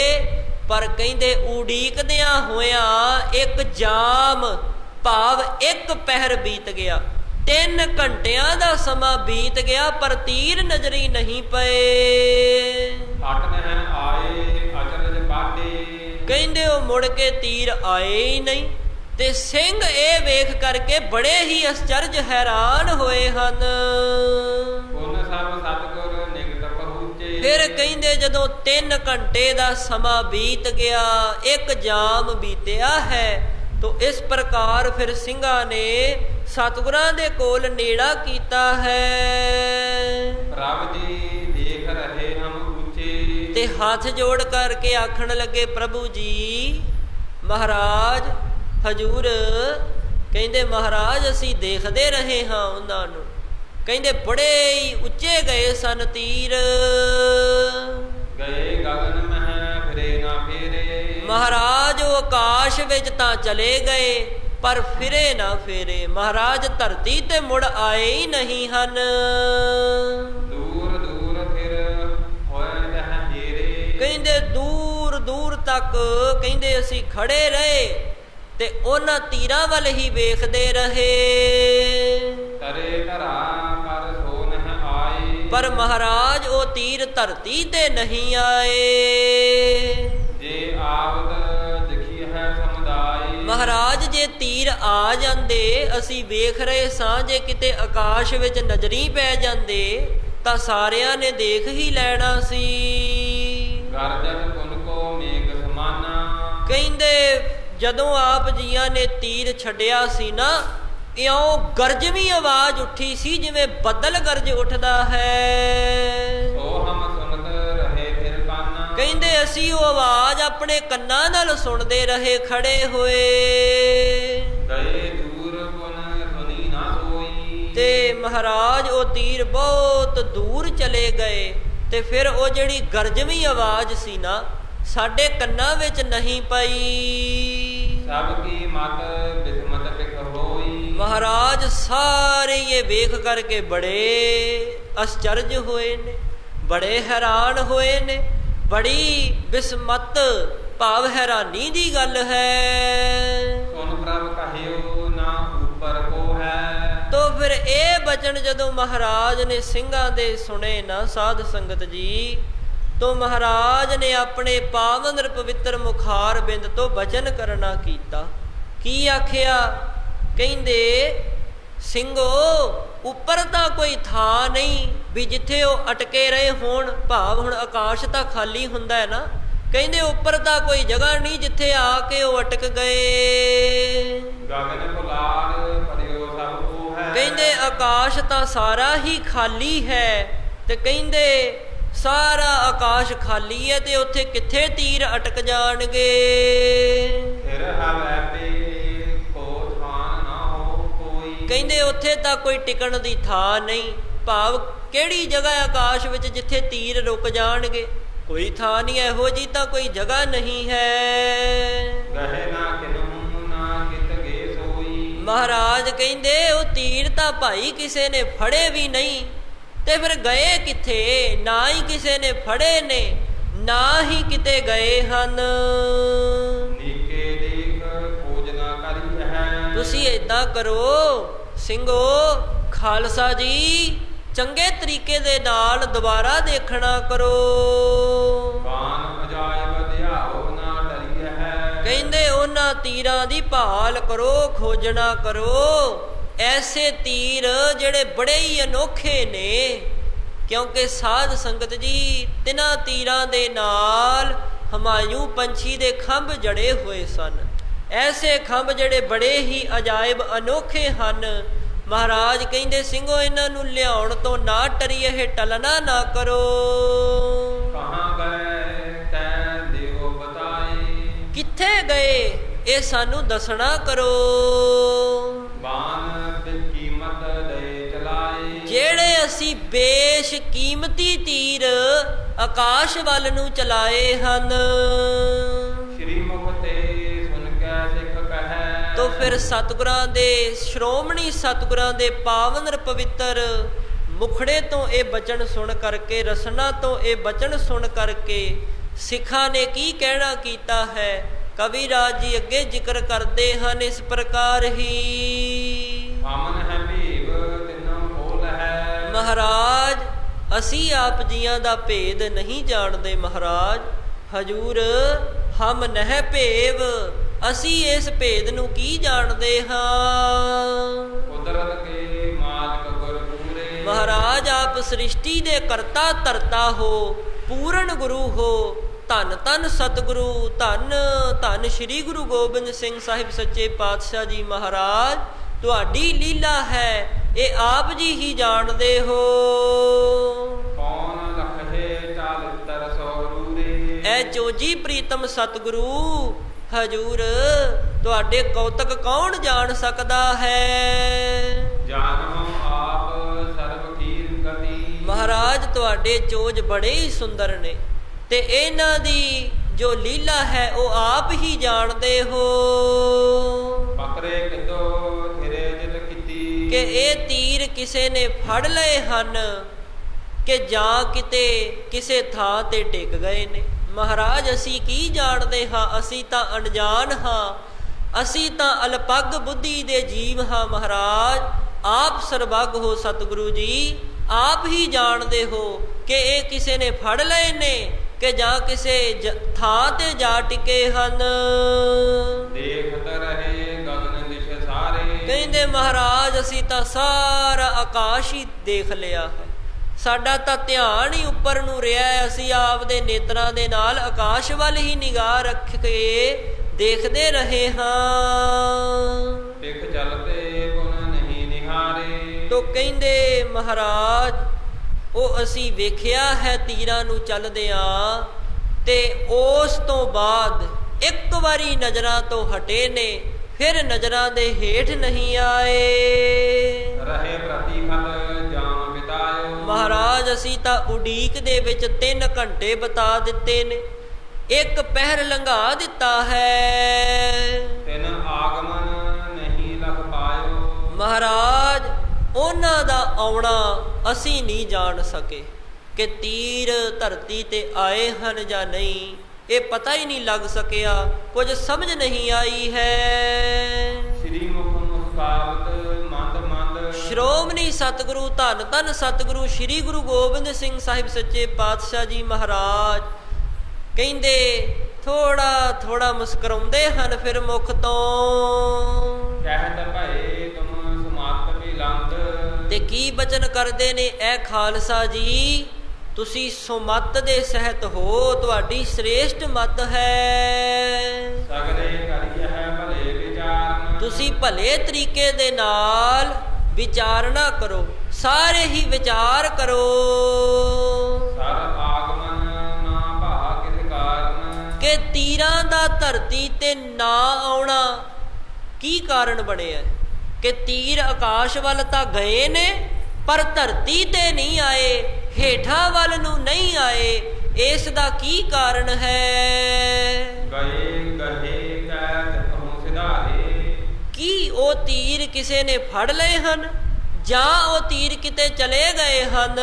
ਪਰ ਕਹਿੰਦੇ ਉਡੀਕਦਿਆਂ ਹੋਇਆਂ ਇੱਕ ਜਾਮ ਭਾਵ ਇੱਕ ਪਹਿਰ ਬੀਤ ਗਿਆ, 3 ਘੰਟਿਆਂ ਦਾ ਸਮਾਂ ਬੀਤ ਗਿਆ ਪਰ ਤੀਰ ਨਜ਼ਰੀ ਨਹੀਂ ਪਏ। ਹਟ ਨਹਿ ਆਏ ਅਚਰਜ ਪਾਟੇ। ਕਹਿੰਦੇ ਉਹ ਮੁੜ ਕੇ ਤੀਰ ਆਏ ਹੀ ਨਹੀਂ ਤੇ ਸਿੰਘ ਇਹ ਵੇਖ ਕਰਕੇ ਬੜੇ ਹੀ ਅਚਰਜ ਹੈਰਾਨ ਹੋਏ ਹਨ। ਪੁਨ ਸਭ ਸਤਿਗੁਰ ਨਿਕਟ ਪਹੁੰਚੇ। ਫਿਰ ਕਹਿੰਦੇ ਜਦੋਂ 3 ਘੰਟੇ ਦਾ ਸਮਾਂ ਬੀਤ ਗਿਆ, ਇੱਕ ਜਾਮ ਬੀਤਿਆ ਹੈ, ਤੋ ਇਸ ਪ੍ਰਕਾਰ ਫਿਰ ਸਿੰਘਾਂ ਨੇ ਸਤਿਗੁਰਾਂ ਦੇ ਕੋਲ ਨੇੜਾ ਕੀਤਾ ਹੈ। ਪ੍ਰਭ ਜੀ ਦੇਖ ਰਹੇ ਹਮ ਉੱਚੇ। ਤੇ ਹੱਥ ਜੋੜ ਕਰਕੇ ਆਖਣ ਲੱਗੇ ਪ੍ਰਭੂ ਜੀ ਮਹਾਰਾਜ ਹਜੂਰ। ਕਹਿੰਦੇ ਮਹਾਰਾਜ ਅਸੀਂ ਦੇਖਦੇ ਰਹੇ ਹਾਂ ਉਹਨਾਂ ਨੂੰ। ਕਹਿੰਦੇ ਬੜੇ ਹੀ ਉੱਚੇ ਗਏ ਸਨ ਤੀਰ। ਗਏ ਗਗਨ ਮਹਿ ਫਿਰੇ ਨਾ ਫੇਰੇ। ਮਹਾਰਾਜ ਉਹ ਆਕਾਸ਼ ਵਿੱਚ ਤਾਂ ਚਲੇ ਗਏ पर फिरे ना फेरे। महाराज धरती ते मुड़ आए ही नहीं हन। दूर दूर फिर होए रह हेरे। कहंदे दूर दूर तक कहंदे असी खड़े रहे ते उन्हां तीरां वल ही वेखदे रहे। तरे धरा पर सो नह आए। पर महाराज ओ तीर धरती ते नहीं आए। जे आवत दिखी है समुदाय। महाराज जे तीर आ जांदे असी वेख रहे सां, जे किते आकाश विच नजरी पै जांदे तां सारियां ने देख ही लैणा सी। गरजत पुनको मेघ समाना। कहंदे ਜਦੋਂ ਆਪ ਜੀਆਂ ਨੇ ਤੀਰ ਛੱਡਿਆ ਸੀ ਨਾ, ਇਉਂ ਗਰਜਵੀਂ ਆਵਾਜ਼ ਉੱਠੀ ਸੀ ਜਿਵੇਂ ਬੱਦਲ ਗਰਜ ਉੱਠਦਾ ਹੈ। ਸੋ ਹਮ ਸੁਨਤ ਰਹੇ ਫਿਰ ਕਾਨਾ। ਕਹਿੰਦੇ ਅਸੀਂ ਉਹ ਆਵਾਜ਼ ਆਪਣੇ ਕੰਨਾਂ ਨਾਲ ਸੁਣਦੇ ਰਹੇ ਖੜੇ ਹੋਏ। ਗਏ ਦੂਰ ਪੁਨ ਸੁਣੀ ਨਾ ਸੋਈ। ਤੇ ਮਹਾਰਾਜ ਉਹ ਤੀਰ ਬਹੁਤ ਦੂਰ ਚਲੇ ਗਏ ਤੇ ਫਿਰ ਉਹ ਜਿਹੜੀ ਗਰਜਵੀਂ ਆਵਾਜ਼ ਸੀ ਨਾ ਸਾਡੇ ਕੰਨਾਂ ਵਿੱਚ ਨਹੀਂ ਪਈ। ਸਭ ਕੀ ਮਤ ਬਿਸਮਤ ਬਿਖ ਹੋਈ। ਮਹਾਰਾਜ ਸਾਰੇ ਇਹ ਵੇਖ ਕਰਕੇ ਬੜੇ ਅਚਰਜ ਹੋਏ ਨੇ, ਬੜੇ ਹੈਰਾਨ ਹੋਏ ਨੇ। ਬੜੀ ਬਿਸਮਤ ਭਾਵ ਹੈਰਾਨੀ ਦੀ ਗੱਲ ਹੈ। ਸੁਨ ਪ੍ਰਭ ਕਹਿਓ ਨਾ ਉੱਪਰ ਕੋ ਹੈ। ਤੋ ਫਿਰ ਇਹ ਬਚਨ ਜਦੋਂ ਮਹਾਰਾਜ ਨੇ ਸਿੰਘਾਂ ਦੇ ਸੁਣੇ ਨਾ ਸਾਧ ਸੰਗਤ ਜੀ, तो महाराज ने अपने पावन पवित्र मुखार बिंद तो वचन करना कीता। की आखिया? कहंदे ਸਿੰਘੋ ਉੱਪਰ ਤਾਂ ਕੋਈ ਥਾਂ ਨਹੀਂ ਵੀ ਜਿੱਥੇ ਉਹ ਅਟਕੇ ਰਹੇ ਹੋਣ, ਭਾਵ ਹੁਣ ਆਕਾਸ਼ ਤਾਂ ਖਾਲੀ ਹੁੰਦਾ ਹੈ ਨਾ। ਕਹਿੰਦੇ ਉੱਪਰ ਤਾਂ ਕੋਈ ਜਗ੍ਹਾ ਨਹੀਂ ਜਿੱਥੇ ਆ ਕੇ ਉਹ ਅਟਕ ਗਏ। ਗਗਨ ਪੁਲਾੜ ਭਰਿਓ ਸਭ ਕੋ ਹੈ। ਕਹਿੰਦੇ ਆਕਾਸ਼ ਤਾਂ ਸਾਰਾ ਹੀ ਖਾਲੀ ਹੈ ਤੇ ਕਹਿੰਦੇ ਸਾਰਾ ਆਕਾਸ਼ ਖਾਲੀ ਹੈ ਤੇ ਉੱਥੇ ਕਿੱਥੇ ਤੀਰ ਅਟਕ ਜਾਣਗੇ। ਫਿਰ ਹਵੈ ਪੇ ਕੋ ਥਾਨ ਨਾ ਹੋ ਕੋਈ। ਕਹਿੰਦੇ ਉੱਥੇ ਤਾਂ ਕੋਈ ਟਿਕਣ ਦੀ ਥਾਂ ਨਹੀਂ, ਭਾਵ ਕਿਹੜੀ ਜਗ੍ਹਾ ਆਕਾਸ਼ ਵਿੱਚ ਜਿੱਥੇ ਤੀਰ ਰੁਕ ਜਾਣਗੇ, ਕੋਈ ਥਾਂ ਨਹੀਂ। ਇਹੋ ਜੀ ਤਾਂ ਕੋਈ ਜਗ੍ਹਾ ਨਹੀਂ ਹੈ। ਗਹਿ ਨਾ ਕਿਨਹੂ ਨਾ ਕਿਤ ਗੇ ਸੋਈ। ਮਹਾਰਾਜ ਕਹਿੰਦੇ ਉਹ ਤੀਰ ਤਾਂ ਭਾਈ ਕਿਸੇ ਨੇ ਫੜੇ ਵੀ ਨਹੀਂ ਤੇ ਫਿਰ ਗਏ ਕਿੱਥੇ? ਨਾ ਹੀ ਕਿਸੇ ਨੇ ਫੜੇ ਨੇ, ਨਾ ਹੀ ਕਿਤੇ ਗਏ ਹਨ। ਨੀਕੇ ਦੇਖ ਖੋਜ ਨਾ ਕਰੀ ਹੈ। ਤੁਸੀਂ ਏਦਾਂ ਕਰੋ ਸਿੰਘੋ, ਖਾਲਸਾ ਜੀ ਚੰਗੇ ਤਰੀਕੇ ਦੇ ਨਾਲ ਦੁਬਾਰਾ ਦੇਖਣਾ ਕਰੋ। ਬਾਨ ਅਜਾਇਬ ਧਿਆਓ ਨਾ ਡਰੀ ਹੈ। ਕਹਿੰਦੇ ਉਹਨਾਂ ਤੀਰਾਂ ਦੀ ਭਾਲ ਕਰੋ, ਖੋਜਣਾ ਕਰੋ। ਐਸੇ ਤੀਰ ਜਿਹੜੇ ਬੜੇ ਹੀ ਅਨੋਖੇ ਨੇ, ਕਿਉਂਕਿ ਸਾਧ ਸੰਗਤ ਜੀ ਤਿੰਨਾਂ ਤੀਰਾਂ ਦੇ ਨਾਲ ਹਮਾਯੂ ਪੰਛੀ ਦੇ ਖੰਭ ਜੜੇ ਹੋਏ ਸਨ। ਐਸੇ ਖੰਭ ਜਿਹੜੇ ਬੜੇ ਹੀ ਅਜਾਇਬ ਅਨੋਖੇ ਹਨ। ਮਹਾਰਾਜ ਕਹਿੰਦੇ ਸਿੰਘੋ ਇਹਨਾਂ ਨੂੰ ਲਿਆਉਣ ਤੋਂ ਨਾ ਟਰੀਏ, ਟਲਣਾ ਨਾ ਕਰੋ। ਕਹਾਂ ਗਏ ਤੈ ਦਿਓ ਬਤਾਏ। ਕਿੱਥੇ ਗਏ ਇਹ ਸਾਨੂੰ ਦੱਸਣਾ ਕਰੋ। ਬਾਨ ਬੇਕੀਮਤ ਦੇ ਚਲਾਏ। ਜਿਹੜੇ ਅਸੀਂ ਬੇਸ਼ਕੀਮਤੀ ਤੀਰ ਆਕਾਸ਼ ਵੱਲ ਨੂੰ ਚਲਾਏ ਹਨ। ਸ਼੍ਰੀ ਮੁਖ ਤੇ ਸੁਣ ਕੇ ਸਿੱਖ ਕਹੈ। ਤੋ ਫਿਰ ਸਤਿਗੁਰਾਂ ਦੇ ਸ਼੍ਰੋਮਣੀ ਸਤਿਗੁਰਾਂ ਦੇ ਪਾਵਨ ਪਵਿੱਤਰ ਮੁਖੜੇ ਤੋਂ ਇਹ ਬਚਨ ਸੁਣ ਕਰਕੇ, ਰਸਨਾ ਤੋਂ ਇਹ ਬਚਨ ਸੁਣ ਕਰਕੇ ਸਿੱਖਾਂ ਨੇ ਕੀ ਕਹਿਣਾ ਕੀਤਾ ਹੈ। ਕਵੀ ਰਾਜ ਜੀ ਅੱਗੇ ਜ਼ਿਕਰ ਕਰਦੇ ਹਨ ਇਸ ਪ੍ਰਕਾਰ ਹੀ। ਅਮਨ ਹੈ ਭੇਵ ਤਿੰਨੋਂ ਖੋਲ ਹੈ। ਮਹਾਰਾਜ ਅਸੀਂ ਆਪ ਜੀਆਂ ਦਾ ਭੇਦ ਨਹੀਂ ਜਾਣਦੇ। ਮਹਾਰਾਜ ਹਜੂਰ ਹਮ ਨਹਿ ਭੇਵ, ਅਸੀਂ ਇਸ ਭੇਦ ਨੂੰ ਕੀ ਜਾਣਦੇ ਹਾਂ। ਕੁਦਰਤ ਕੇ ਮਾਲਕ ਗੁਰ ਪੂਰੇ। ਮਹਾਰਾਜ ਆਪ ਸ੍ਰਿਸ਼ਟੀ ਦੇ ਕਰਤਾ ਧਰਤਾ ਹੋ, ਪੂਰਨ ਗੁਰੂ ਹੋ। ਧੰਨ ਧੰਨ ਸਤਿਗੁਰੂ, ਧੰਨ ਧੰਨ ਸ਼੍ਰੀ ਗੁਰੂ ਗੋਬਿੰਦ ਸਿੰਘ ਸਾਹਿਬ ਸੱਚੇ ਪਾਤਸ਼ਾਹ ਜੀ ਮਹਾਰਾਜ। ਤੁਹਾਡੀ ਲੀਲਾ ਹੈ, ਇਹ ਆਪ ਜੀ ਹੀ ਜਾਣਦੇ ਹੋ। ਕੌਣ ਲਖੇ ਚਾਲਿਤਰ ਸੋ ਰੂਰੇ। ਐ ਚੋਜੀ ਪ੍ਰੀਤਮ ਸਤਿਗੁਰੂ ਹਜੂਰ, ਤੁਹਾਡੇ ਕੌਤਕ ਕੌਣ ਜਾਣ ਸਕਦਾ ਹੈ। ਜਾਨੋ ਆਪ ਸਰਬ ਕੀਰ ਗਤੀ। ਮਹਾਰਾਜ ਤੁਹਾਡੇ ਚੋਜ ਬੜੇ ਹੀ ਸੁੰਦਰ ਨੇ ਤੇ ਇਹਨਾਂ ਦੀ ਜੋ ਲੀਲਾ ਹੈ ਉਹ ਆਪ ਹੀ ਜਾਣਦੇ ਹੋ। ਪਕਰੇ ਕਿ ਇਹ ਤੀਰ ਕਿਸੇ ਨੇ ਫੜ ਲਏ ਹਨ ਕਿ ਜਾਂ ਕਿਤੇ ਕਿਸੇ ਥਾਂ ਤੇ ਟਿਕ ਗਏ ਨੇ। ਮਹਾਰਾਜ ਅਸੀਂ ਕੀ ਜਾਣਦੇ ਹਾਂ, ਅਸੀਂ ਤਾਂ ਅਣਜਾਣ ਹਾਂ, ਅਸੀਂ ਤਾਂ ਅਲਪੱਗ ਬੁੱਧੀ ਦੇ ਜੀਵ ਹਾਂ। ਮਹਾਰਾਜ ਆਪ ਸਰਬੱਗ ਹੋ ਸਤਿਗੁਰੂ ਜੀ, ਆਪ ਹੀ ਜਾਣਦੇ ਹੋ ਕਿ ਇਹ ਕਿਸੇ ਨੇ ਫੜ ਲਏ ਨੇ ਕਿ ਜਾਂ ਕਿਸੇ ਥਾਂ ਤੇ ਜਾ ਟਿਕੇ ਹਨ। ਦੇਖਤ ਰਹੇ ਗਗਨ ਦਿਸ਼ ਸਾਰੇ। ਕਹਿੰਦੇ ਮਹਾਰਾਜ ਅਸੀਂ ਤਾਂ ਸਾਰਾ ਆਕਾਸ਼ ਹੀ ਦੇਖ ਲਿਆ ਹੈ, ਸਾਡਾ ਤਾਂ ਧਿਆਨ ਹੀ ਉੱਪਰ ਨੂੰ ਰਿਹਾ ਹੈ। ਅਸੀਂ ਆਪਦੇ ਨੇਤਰਾਂ ਦੇ ਨਾਲ ਆਕਾਸ਼ ਵੱਲ ਹੀ ਨਿਗਾਹ ਰੱਖ ਕੇ ਦੇਖਦੇ ਰਹੇ ਹਾਂ। ਦਿਖ ਚਲਤੇ ਪੁਨ ਨਹੀਂ ਨਿਹਾਰੇ। ਤੋ ਕਹਿੰਦੇ ਮਹਾਰਾਜ ਉਹ ਅਸੀਂ ਵੇਖਿਆ ਹੈ ਤੀਰਾਂ ਨੂੰ ਚੱਲਦਿਆਂ, ਤੇ ਉਸ ਤੋਂ ਬਾਅਦ ਇੱਕ ਵਾਰੀ ਨਜ਼ਰਾਂ ਤੋਂ ਹਟੇ ਨੇ, ਫਿਰ ਨਜ਼ਰਾਂ ਦੇ ਹੇਠ ਨਹੀਂ ਆਏ। ਰਹੇ ਪ੍ਰਤੀ ਖਲ ਜਾਮ ਬਿਤਾਇਓ। ਮਹਾਰਾਜ ਅਸੀਂ ਤਾਂ ਉਡੀਕ ਦੇ ਵਿੱਚ 3 ਘੰਟੇ ਬਿਤਾ ਦਿੱਤੇ ਨੇ, ਇੱਕ ਪਹਿਰ ਲੰਘਾ ਦਿੱਤਾ ਹੈ। ਤਿਨ ਆਗਮਨ ਨਹੀਂ ਲਖ ਪਾਇਓ। ਮਹਾਰਾਜ ਉਹਨਾਂ ਦਾ ਆਉਣਾ ਅਸੀਂ ਨਹੀਂ ਜਾਣ ਸਕੇ ਕਿ ਤੀਰ ਧਰਤੀ ਤੇ ਆਏ ਹਨ ਜਾਂ ਨਹੀਂ, ਇਹ ਪਤਾ ਹੀ ਨਹੀਂ ਲੱਗ ਸਕਿਆ, ਕੁਝ ਸਮਝ ਨਹੀਂ ਆਈ ਹੈ। ਸ੍ਰੀ ਮੁਖ ਮੁਸਕਾਵਤ ਮੰਦ ਮੰਦ। ਸ਼੍ਰੋਮਣੀ ਸਤਿਗੁਰੂ ਧੰਨ ਧੰਨ ਸਤਿਗੁਰੂ ਸ੍ਰੀ ਗੁਰੂ ਗੋਬਿੰਦ ਸਿੰਘ ਸਾਹਿਬ ਸੱਚੇ ਪਾਤਸ਼ਾਹ ਜੀ ਮਹਾਰਾਜ ਕਹਿੰਦੇ ਥੋੜਾ ਥੋੜਾ ਮੁਸਕਰਾਉਂਦੇ ਹਨ ਫਿਰ ਮੁਖ ਤੋਂ। ਕਹਿਤ ਭਏ ਤੁਮ ਸਮਾਤ ਬਿਲੰਦ। ਤੇ ਕੀ ਬਚਨ ਕਰਦੇ ਨੇ ਐ ਖਾਲਸਾ ਜੀ, ਤੁਸੀਂ ਸੁਮੱਤ ਦੇ ਸਹਿਤ ਹੋ, ਤੁਹਾਡੀ ਸ੍ਰੇਸ਼ਟ ਮੱਤ ਹੈ। ਸਗਲੇ ਕਰੀਏ ਹੈ ਭਲੇ ਵਿਚਾਰਨ। ਤੁਸੀਂ ਭਲੇ ਤਰੀਕੇ ਦੇ ਨਾਲ ਵਿਚਾਰਨਾ ਕਰੋ, ਸਾਰੇ ਹੀ ਵਿਚਾਰ ਕਰੋ। ਸਰ ਆਗਮਨ ਨਾ ਭਾ ਕਿਸ ਕਾਰਨ। ਕਿ ਤੀਰਾਂ ਦਾ ਧਰਤੀ ਤੇ ਨਾ ਆਉਣਾ ਕੀ ਕਾਰਨ ਬਣਿਆ ਕਿ ਤੀਰ ਆਕਾਸ਼ ਵੱਲ ਤਾਂ ਗਏ ਨੇ ਪਰ ਧਰਤੀ ਤੇ ਨਹੀਂ ਆਏ, ਹੇਠਾਂ ਵੱਲ ਨੂੰ ਨਹੀਂ ਆਏ, ਇਸ ਦਾ ਕੀ ਕਾਰਨ ਹੈ? ਗਏ ਗਹੇ ਕੈ ਤੂੰ ਸਿਧਾਰੇ। ਕੀ ਉਹ ਤੀਰ ਕਿਸੇ ਨੇ ਫੜ ਲਏ ਹਨ ਜਾਂ ਉਹ ਤੀਰ ਕਿਤੇ ਚਲੇ ਗਏ ਹਨ?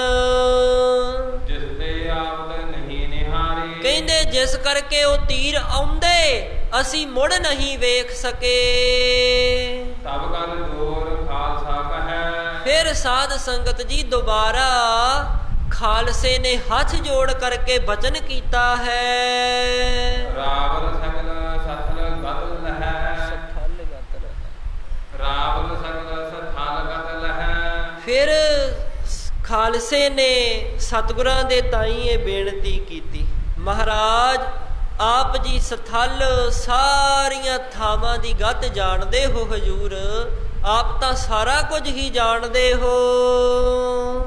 ਜਿਸ ਤੇ ਆਵਤ ਨਹੀਂ ਨਿਹਾਰੇ। ਕਹਿੰਦੇ ਜਿਸ ਕਰਕੇ ਉਹ ਤੀਰ ਆਉਂਦੇ ਅਸੀਂ ਮੁੜ ਨਹੀਂ ਵੇਖ ਸਕੇ। ਤਬ ਗੱਲ ਜੋਰ ਖਾਲਸਾ ਕਹੈ। ਫਿਰ ਸਾਧ ਸੰਗਤ ਜੀ ਦੁਬਾਰਾ ਖਾਲਸੇ ਨੇ ਹੱਥ ਜੋੜ ਕਰਕੇ ਬਚਨ ਕੀਤਾ ਹੈ। ਰਾਵਲ ਸਗਲ ਸਥਲ ਗਤ ਲਹੈ। ਰਾਵਲ ਸਗਲ ਸਥਲ ਗਤ ਲਹੈ। ਫਿਰ ਖਾਲਸੇ ਨੇ ਸਤਿਗੁਰਾਂ ਦੇ ਤਾਈਂ ਇਹ ਬੇਨਤੀ ਕੀਤੀ, ਮਹਾਰਾਜ ਆਪ ਜੀ ਸਥਲ ਸਾਰੀਆਂ ਥਾਵਾਂ ਦੀ ਗਤ ਜਾਣਦੇ ਹੋ ਹਜੂਰ, ਆਪ ਤਾਂ ਸਾਰਾ ਕੁਝ ਹੀ ਜਾਣਦੇ ਹੋ।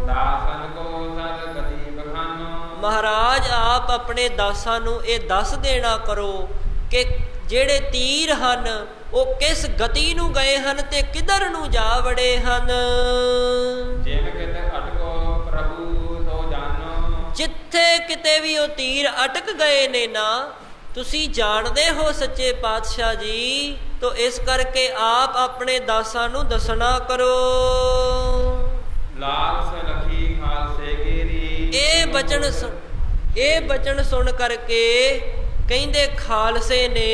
ਦਾਸਨ ਕੋ ਸਦ ਗਤੀ ਬਖਾਨੋ। ਮਹਾਰਾਜ ਆਪ ਆਪਣੇ ਦਾਸਾਂ ਨੂੰ ਇਹ ਦੱਸ ਦੇਣਾ ਕਰੋ ਕਿ ਜਿਹੜੇ ਤੀਰ ਹਨ ਉਹ ਕਿਸ ਗਤੀ ਨੂੰ ਗਏ ਹਨ ਤੇ ਕਿੱਧਰ ਨੂੰ ਜਾ ਵੜੇ ਹਨ। ਜਿਮ ਕਿਤੇ ਅਟਕੋ ਪ੍ਰਭੂ ਸੋ ਜਾਨੋ। ਜਿੱਥੇ ਕਿਤੇ ਵੀ ਉਹ ਤੀਰ ਅਟਕ ਗਏ ਨੇ ਨਾ, ਤੁਸੀਂ ਜਾਣਦੇ ਹੋ ਸੱਚੇ ਪਾਤਸ਼ਾਹ ਜੀ, ਤੋ ਇਸ ਕਰਕੇ ਆਪ ਆਪਣੇ ਦਾਸਾਂ ਨੂੰ ਦੱਸਣਾ ਕਰੋ। ਲਾਲ ਸਲਖੀ ਖਾਲਸੇ ਗੇਰੀ। ਇਹ ਬਚਨ ਸੁਣ ਕਰਕੇ ਕਹਿੰਦੇ ਖਾਲਸੇ ਨੇ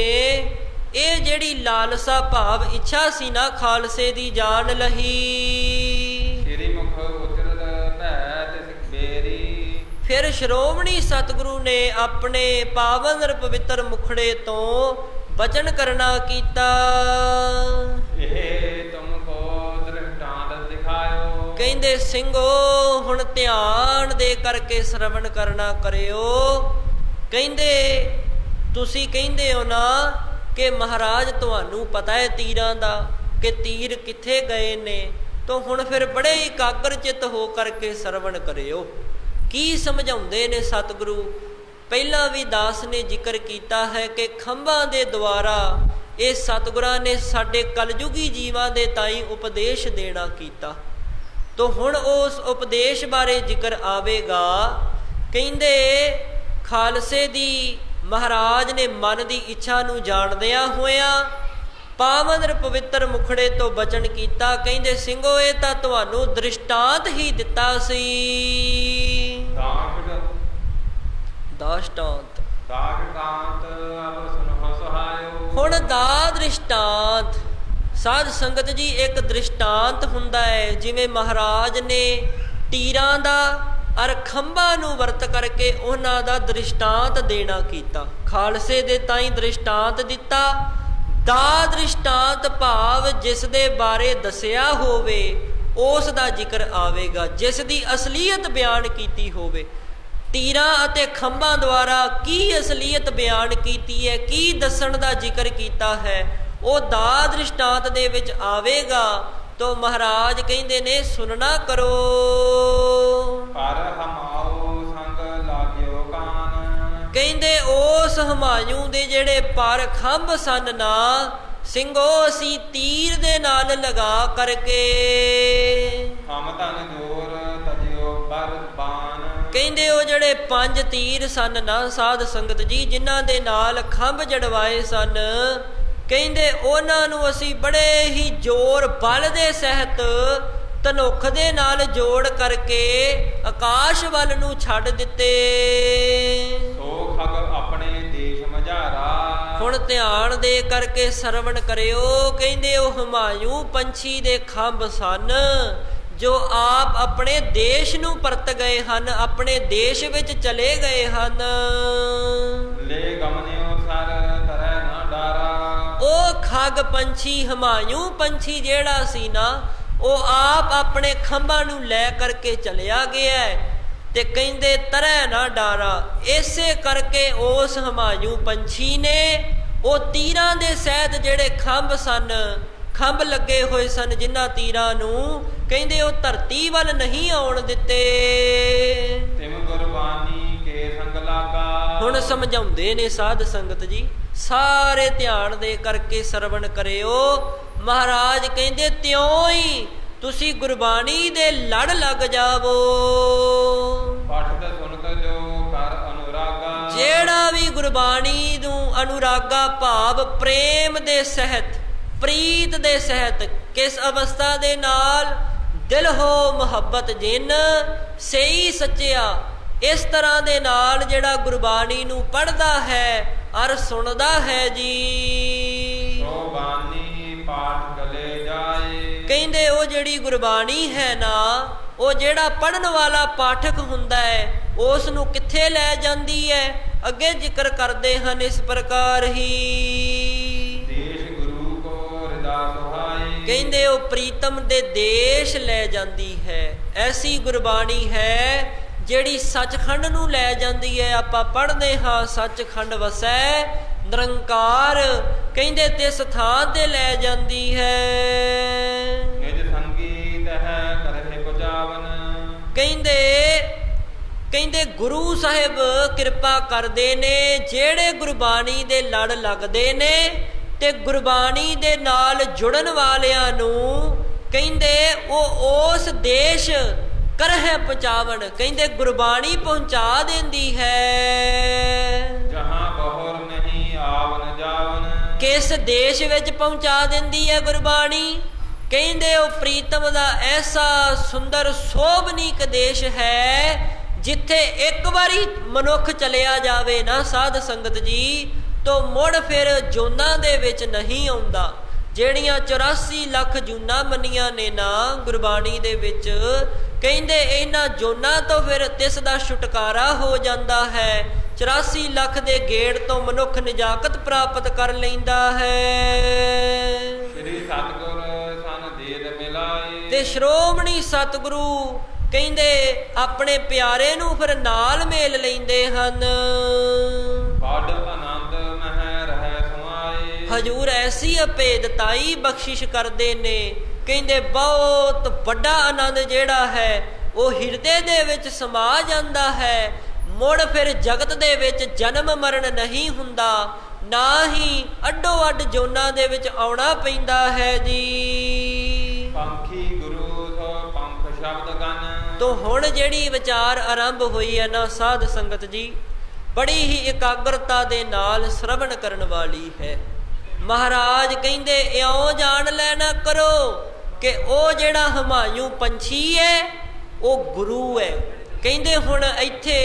ਇਹ ਜਿਹੜੀ ਲਾਲਸਾ ਭਾਵ ਇੱਛਾ ਸੀ ਨਾ ਖਾਲਸੇ ਦੀ ਜਾਣ ਲਹੀ। ਸ੍ਰੀ ਮੁਖ ਉਚਰਤ ਭੈ ਤਿਸ ਬੇਰੀ। ਫਿਰ ਸ਼੍ਰੋਮਣੀ ਸਤਿਗੁਰੂ ਨੇ ਆਪਣੇ ਪਾਵਨ ਪਵਿੱਤਰ ਮੁਖੜੇ ਤੋਂ ਬਚਨ ਕਰਨਾ ਕੀਤਾ। ਇਹ ਤੁਮ ਕੋ ਦ੍ਰਿਸ਼ਟਾਂਤ ਦਿਖਾਇਓ। ਕਹਿੰਦੇ ਸਿੰਘੋ ਹੁਣ ਧਿਆਨ ਦੇ ਕਰਕੇ ਸ਼ਰਵਣ ਕਰਨਾ ਕਰਿਓ। ਕਹਿੰਦੇ ਤੁਸੀਂ ਕਹਿੰਦੇ ਹੋ ਨਾ ਕਿ ਮਹਾਰਾਜ ਤੁਹਾਨੂੰ ਪਤਾ ਹੈ ਤੀਰਾਂ ਦਾ ਕਿ ਤੀਰ ਕਿੱਥੇ ਗਏ ਨੇ, ਤਾਂ ਹੁਣ ਫਿਰ ਬੜੇ ਇਕਾਗਰ ਚਿੱਤ ਹੋ ਕਰਕੇ ਸ਼ਰਵਣ ਕਰਿਓ। ਕੀ ਸਮਝਾਉਂਦੇ ਨੇ ਸਤਿਗੁਰੂ? ਪਹਿਲਾਂ ਵੀ ਦਾਸ ਨੇ ਜ਼ਿਕਰ ਕੀਤਾ ਹੈ ਕਿ ਖੰਭਾਂ ਦੇ ਦੁਆਰਾ ਇਹ ਸਤਿਗੁਰਾਂ ਨੇ ਸਾਡੇ ਕਲਯੁਗੀ ਜੀਵਾਂ ਦੇ ਤਾਈਂ ਉਪਦੇਸ਼ ਦੇਣਾ ਕੀਤਾ। ਤੋ ਹੁਣ ਉਸ ਉਪਦੇਸ਼ ਬਾਰੇ ਜ਼ਿਕਰ ਆਵੇਗਾ। ਕਹਿੰਦੇ ਖਾਲਸੇ ਦੀ ਮਹਾਰਾਜ ਨੇ ਮਨ ਦੀ ਇੱਛਾ ਨੂੰ ਜਾਣਦਿਆਂ ਹੋਇਆਂ ਪਾਵਨ ਪਵਿੱਤਰ ਮੁਖੜੇ ਤੋਂ ਬਚਨ ਕੀਤਾ। ਕਹਿੰਦੇ ਸਿੰਘੋ ਇਹ ਤਾਂ ਤੁਹਾਨੂੰ ਦ੍ਰਿਸ਼ਟਾਂਤ ਹੀ ਦਿੱਤਾ ਸੀ। ਦਾਸ਼ਟਾਂਤ ਹੁਣ ਦਾ ਦ੍ਰਿਸ਼ਟਾਂਤ ਸਾਧ ਸੰਗਤ ਜੀ ਇੱਕ ਦ੍ਰਿਸ਼ਟਾਂਤ ਹੁੰਦਾ ਹੈ। ਜਿਵੇਂ ਮਹਾਰਾਜ ਨੇ ਤੀਰਾਂ ਦਾ ਅਰ ਖੰਭਾਂ ਨੂੰ ਵਰਤ ਕਰਕੇ ਉਹਨਾਂ ਦਾ ਦ੍ਰਿਸ਼ਟਾਂਤ ਦੇਣਾ ਕੀਤਾ। ਖਾਲਸੇ ਦੇ ਤਾਈਂ ਦ੍ਰਿਸ਼ਟਾਂਤ ਦਿੱਤਾ। ਦਾ ਦ੍ਰਿਸ਼ਟਾਂਤ ਭਾਵ ਜਿਸ ਦੇ ਬਾਰੇ ਦੱਸਿਆ ਹੋਵੇ ਉਸ ਦਾ ਜ਼ਿਕਰ ਆਵੇਗਾ, ਜਿਸ ਦੀ ਅਸਲੀਅਤ ਬਿਆਨ ਕੀਤੀ ਹੋਵੇ। ਤੀਰਾਂ ਅਤੇ ਖੰਭਾਂ ਦੁਆਰਾ ਕੀ ਅਸਲੀਅਤ ਬਿਆਨ ਕੀਤੀ ਹੈ, ਕੀ ਦੱਸਣ ਦਾ ਜ਼ਿਕਰ ਕੀਤਾ ਹੈ, ਉਹ ਦਾ ਦ੍ਰਿਸ਼ਟਾਂਤ ਦੇ ਵਿੱਚ ਆਵੇਗਾ। ਤੋ ਮਹਾਰਾਜ ਕਹਿੰਦੇ ਨੇ ਸੁਣਨਾ ਕਰੋ। ਪਰ ਹਮਾਓ ਸੰਗ ਲਾਗਿਓ ਕਾਨ, ਕਹਿੰਦੇ ਉਸ ਹਮਾਯੂ ਦੇ ਜਿਹੜੇ ਪਰ ਖੰਭ ਸਨ ਨਾ ਸਿੰਘੋ ਅਸੀਂ ਤੀਰ ਦੇ ਨਾਲ ਲਗਾ ਕਰਕੇ ਹਮ ਧਨ ਜੋਰ ਤਜਿਓ ਬਰਬਾਨ, ਕਹਿੰਦੇ ਉਹ ਜਿਹੜੇ 5 ਤੀਰ ਸਨ ਨਾ ਸਾਧ ਸੰਗਤ ਜੀ ਜਿਨ੍ਹਾਂ ਦੇ ਨਾਲ ਖੰਭ ਜੜਵਾਏ ਸਨ, ਕਹਿੰਦੇ ਉਹਨਾਂ ਨੂੰ ਅਸੀਂ ਬੜੇ ਹੀ ਜ਼ੋਰ ਬਲ ਦੇ ਸਹਿਤ ਧਨੁੱਖ ਦੇ ਨਾਲ ਜੋੜ ਕਰਕੇ ਆਕਾਸ਼ ਵੱਲ ਨੂੰ ਛੱਡ ਦਿੱਤੇ। ਸੋ ਖਗ ਆਪਣੇ ਦੇਸ਼ ਮਝਾਰਾ, ਹੁਣ ਧਿਆਨ ਦੇ ਕਰਕੇ ਸਰਵਣ ਕਰਿਓ। ਕਹਿੰਦੇ ਉਹ ਹਮਾਯੂ ਪੰਛੀ ਦੇ ਖੰਭ ਸਨ ਜੋ ਆਪ ਆਪਣੇ ਦੇਸ਼ ਨੂੰ ਪਰਤ ਗਏ ਹਨ, ਆਪਣੇ ਦੇਸ਼ ਵਿੱਚ ਚਲੇ ਗਏ ਹਨ। ਲੈ ਗਮਨਿਓ ਸਰ ਤਰੈ ਨਾ ਡਾਰਾ, ਉਹ ਖਗ ਪੰਛੀ ਹਮਾਯੂ ਪੰਛੀ ਜਿਹੜਾ ਸੀ ਨਾ ਉਹ ਆਪ ਆਪਣੇ ਖੰਭਾਂ ਨੂੰ ਲੈ ਕਰਕੇ ਚਲਿਆ ਗਿਆ ਤੇ ਕਹਿੰਦੇ ਤਰੈ ਨਾ ਡਾਰਾ। ਇਸੇ ਕਰਕੇ ਉਸ ਹਮਾਯੂ ਪੰਛੀ ਨੇ ਉਹ ਤੀਰਾਂ ਦੇ ਸਹਿਤ ਜਿਹੜੇ ਖੰਭ ਸਨ, ਖੰਭ ਲੱਗੇ ਹੋਏ ਸਨ ਜਿਨ੍ਹਾਂ ਤੀਰਾਂ ਨੂੰ, ਕਹਿੰਦੇ ਉਹ ਧਰਤੀ ਵੱਲ ਨਹੀਂ ਆਉਣ ਦਿੱਤੇ। ਤਿਮ ਗੁਰਬਾਨੀ ਕੇ ਸੰਗ ਲਾਗਾ, ਹੁਣ ਸਮਝਾਉਂਦੇ ਨੇ ਸਾਧ ਸੰਗਤ ਜੀ ਸਾਰੇ ਧਿਆਨ ਦੇ ਕਰਕੇ ਸਰਵਣ ਕਰਿਓ। ਮਹਾਰਾਜ ਕਹਿੰਦੇ ਤਿਉਂ ਹੀ ਤੁਸੀਂ ਗੁਰਬਾਣੀ ਦੇ ਲੜ ਲੱਗ ਜਾਵੋ। ਪਠਤ ਸੁਨਤ ਜੋ ਕਰ ਅਨੁਰਾਗਾ, ਜਿਹੜਾ ਵੀ ਗੁਰਬਾਣੀ ਨੂੰ ਅਨੁਰਾਗਾ ਭਾਵ ਪ੍ਰੇਮ ਦੇ ਸਹਿਤ, ਪ੍ਰੀਤ ਦੇ ਸਹਿਤ, ਕਿਸ ਅਵਸਥਾ ਦੇ ਨਾਲ, ਦਿਲ ਹੋ ਮੁਹੱਬਤ ਜਿਨ ਸਹੀ ਸੱਚਿਆ, ਇਸ ਤਰ੍ਹਾਂ ਦੇ ਨਾਲ ਜਿਹੜਾ ਗੁਰਬਾਣੀ ਨੂੰ ਪੜ੍ਹਦਾ ਹੈ ਅਰ ਸੁਣਦਾ ਹੈ ਜੀ, ਸੋ ਬਾਣੀ ਪਾਠ ਗਲੇ ਜਾਏ, ਕਹਿੰਦੇ ਉਹ ਜਿਹੜੀ ਗੁਰਬਾਣੀ ਹੈ ਨਾ ਉਹ ਜਿਹੜਾ ਪੜ੍ਹਨ ਵਾਲਾ ਪਾਠਕ ਹੁੰਦਾ ਹੈ ਉਸ ਨੂੰ ਕਿੱਥੇ ਲੈ ਜਾਂਦੀ ਹੈ। ਅੱਗੇ ਜ਼ਿਕਰ ਕਰਦੇ ਹਨ ਇਸ ਪ੍ਰਕਾਰ ਹੀ, ਦੇਸ਼ ਗੁਰੂ ਕੋ ਹਿਰਦਾ ਸੁਹਾਈ, ਕਹਿੰਦੇ ਉਹ ਪ੍ਰੀਤਮ ਦੇ ਦੇਸ਼ ਲੈ ਜਾਂਦੀ ਹੈ। ਐਸੀ ਗੁਰਬਾਣੀ ਹੈ ਜਿਹੜੀ ਸੱਚਖੰਡ ਨੂੰ ਲੈ ਜਾਂਦੀ ਹੈ। ਆਪਾਂ ਪੜ੍ਹਦੇ ਹਾਂ ਸੱਚਖੰਡ ਵਸੈ ਨਿਰੰਕਾਰ, ਕਹਿੰਦੇ ਤੇ ਸਥਾਨ ਤੇ ਲੈ ਜਾਂਦੀ ਹੈ। ਨਿਜ ਸੰਗੀਤ ਹੈ ਕਰਹਿ ਪੁਜਾਵਨ, ਕਹਿੰਦੇ ਗੁਰੂ ਸਾਹਿਬ ਕਿਰਪਾ ਕਰਦੇ ਨੇ ਜਿਹੜੇ ਗੁਰਬਾਣੀ ਦੇ ਲੜ ਲੱਗਦੇ ਨੇ ਤੇ ਗੁਰਬਾਣੀ ਦੇ ਨਾਲ ਜੁੜਨ ਵਾਲਿਆਂ ਨੂੰ, ਕਹਿੰਦੇ ਉਹ ਉਸ ਦੇਸ਼ ਕਰਹਿ ਪਹੁੰਚਾਵਣ, ਕਹਿੰਦੇ ਗੁਰਬਾਣੀ ਪਹੁੰਚਾ ਦਿੰਦੀ ਹੈ। ਜਹਾਂ ਬਹੁਰ ਨਹੀਂ ਆਵਨ ਜਾਵਨ, ਕਿਸ ਦੇਸ਼ ਵਿੱਚ ਪਹੁੰਚਾ ਦਿੰਦੀ ਹੈ ਗੁਰਬਾਣੀ, ਕਹਿੰਦੇ ਉਹ ਪ੍ਰੀਤਮ ਦਾ ਐਸਾ ਸੁੰਦਰ ਸੋਭਨੀਕ ਦੇਸ਼ ਹੈ ਜਿੱਥੇ ਇੱਕ ਵਾਰੀ ਮਨੁੱਖ ਚਲਿਆ ਜਾਵੇ ਨਾ ਸਾਧ ਸੰਗਤ ਜੀ ਤੋਂ ਮੁੜ ਫਿਰ ਜੂਨਾਂ ਦੇ ਵਿੱਚ ਨਹੀਂ ਆਉਂਦਾ। ਜਿਹੜੀਆਂ 84 ਲੱਖ ਜੂਨਾਂ ਮੰਨੀਆਂ ਨੇ ਨਾ ਗੁਰਬਾਣੀ ਦੇ ਵਿੱਚ, ਕਹਿੰਦੇ ਇਹਨਾਂ ਜੂਨਾਂ ਤੋਂ ਫਿਰ ਤਿਸ ਦਾ ਛੁਟਕਾਰਾ ਹੋ ਜਾਂਦਾ ਹੈ। 84 ਲੱਖ ਦੇ ਗੇੜ ਤੋਂ ਮਨੁੱਖ ਨਿਜਾਕਤ ਪ੍ਰਾਪਤ ਕਰ ਲੈਂਦਾ ਹੈ। ਸ੍ਰੀ ਸਤਿਗੁਰ ਸਨ ਦੇਦ ਮਿਲਾਏ, ਤੇ ਸ਼੍ਰੋਮਣੀ ਸਤਿਗੁਰੂ ਕਹਿੰਦੇ ਆਪਣੇ ਪਿਆਰੇ ਨੂੰ ਫਿਰ ਨਾਲ ਮੇਲ ਲੈਂਦੇ ਹਨ। ਬੜ ਆਨੰਦ ਮਹਿ ਰਹਿ ਸਮਾਏ, ਹਜੂਰ ਐਸੀ ਅਭੇਦਤਾਈ ਬਖਸ਼ਿਸ਼ ਕਰਦੇ ਨੇ, ਕਹਿੰਦੇ ਬਹੁਤ ਵੱਡਾ ਆਨੰਦ ਜਿਹੜਾ ਹੈ ਉਹ ਹਿਰਦੇ ਦੇ ਵਿੱਚ ਸਮਾ ਜਾਂਦਾ ਹੈ। ਮੁੜ ਫਿਰ ਜਗਤ ਦੇ ਵਿੱਚ ਜਨਮ ਮਰਨ ਨਹੀਂ ਹੁੰਦਾ, ਨਾ ਹੀ ਅੱਡੋ ਅੱਡ ਜੋਨਾਂ ਦੇ ਵਿੱਚ ਆਉਣਾ ਪੈਂਦਾ ਹੈ ਜੀ। ਪੰਖੀ ਗੁਰੂ ਸੋ ਪੰਖ ਸ਼ਬਦ ਗਨ, ਤੋਂ ਹੁਣ ਜਿਹੜੀ ਵਿਚਾਰ ਆਰੰਭ ਹੋਈ ਹੈ ਨਾ ਸਾਧ ਸੰਗਤ ਜੀ ਬੜੀ ਹੀ ਇਕਾਗਰਤਾ ਦੇ ਨਾਲ ਸ਼ਰਵਣ ਕਰਨ ਵਾਲੀ ਹੈ। महाराज कहते इउं जान लेना करो कि वो जिहड़ा हुमायूं पंछी है वो गुरु है। कहते हुण इत्थे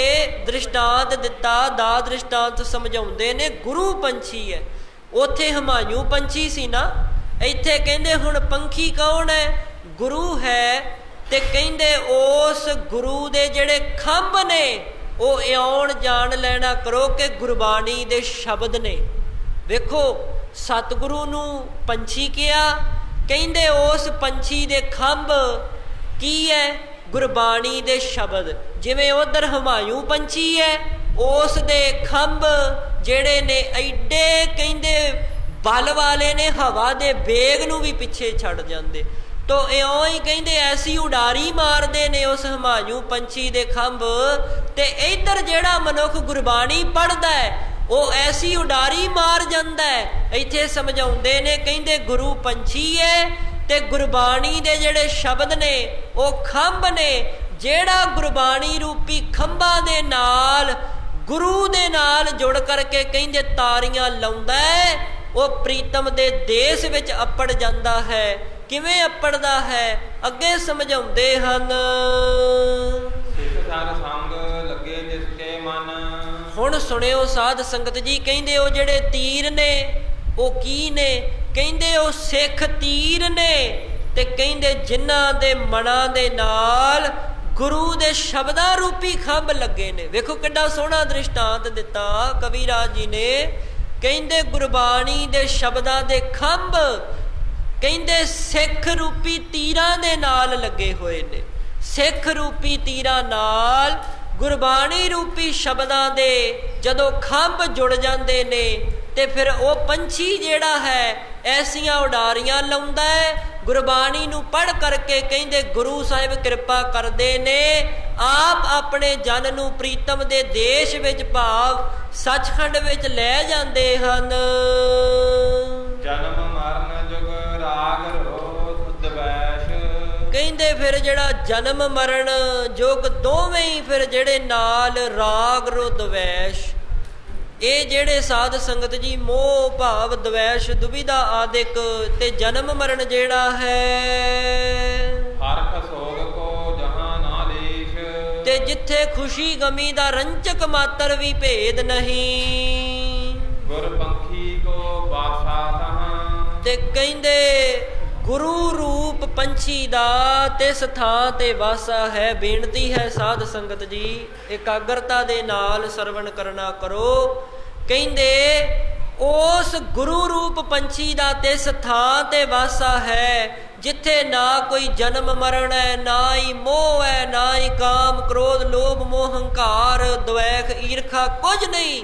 दृष्टांत दिता, दा दृष्टांत समझाउंदे ने गुरु पंछी है। उत्थे हुमायूं पंछी सी ना, इत्थे कहते हुण पंखी कौन है? गुरु है। ते कहते उस गुरु दे जिहड़े खंभ ने वो इउं जान लेना करो कि गुरबाणी दे शब्द ने। वेखो सतगुरु नूं पंछी किया, कहते उस पंछी दे खंभ की है? गुरबाणी दे शब्द। जिवें उधर हुमायूं पंछी है, उस दे खंभ जेड़े ने एडे कहते बल वाले ने, हवा दे बेग नूं भी पिछे छड़ जांदे। तो इउं ही कहते ऐसी उडारी मारदे ने उस हुमायूं पंछी दे खंभ। ते इधर जेड़ा मनुख गुरबाणी पढ़दा है वो ऐसी उडारी मार जांदा है। इत्थे समझाउंदे ने, कहते गुरु पंछी है ते गुरबाणी दे जेड़े शब्द ने वो खंभ ने। जेड़ा गुरबाणी रूपी खंभा दे नाल गुरु दे नाल जुड़ करके कहते तारियां लाउंदा है, वो प्रीतम दे देश विच अपड़ जांदा है। किवें अपड़दा है? अगे समझाउंदे हन। हुण सुणियो साध संगत जी, कहते वो जिहड़े तीर ने वो की ने? कहते वो सिख तीर ने। ते कहते जिन्हां दे मनां दे नाल गुरु दे शब्दां रूपी खंभ लगे ने। वेखो किड्डा सोहना दृष्टांत दिता कविराज जी ने। कहते गुरबाणी दे शब्दां दे खंभ कहते सिख रूपी तीरां दे नाल लगे हुए ने। सिख रूपी तीरां नाल गुरबाणी रूपी शब्दां दे जदों खंभ जुड़ जांदे ने ते फिर वो पंछी जेड़ा है ऐसियां उडारियां लाउंदा है। गुरबाणी नूं पढ़ करके कहते गुरु साहिब कृपा करदे ने, आप अपने जन नूं प्रीतम दे देश विच भाव सचखंड विच लै जांदे हन। जन्म मरण जुग राग रोध द्वेष। कहते फिर जिहड़ा जन्म मरण जुग दोवें ही फिर जिहड़े नाल राग रोध द्वेष, ये जेड़े साध संगत जी मोह भाव द्वेष दुविधा आदिक ते जन्म मरण जेड़ा है हरख सोग को जहां ना लेश। ते जिथे खुशी गमी दा रंचक मातर भी भेद नहीं। गुर पंखी को बासा तहां। ते कहंदे गुरु रूप पंछी दा तिस थां ते वासा है। बेनती है साध संगत जी एकाग्रता दे नाल सरवण करना करो। कहंदे उस गुरु रूप पंछी दा तिस थां ते वासा है जिथे ना कोई जन्म मरण है, ना ही मोह है, ना ही काम क्रोध लोभ मोह हंकार द्वैख ईर्खा कुछ नहीं।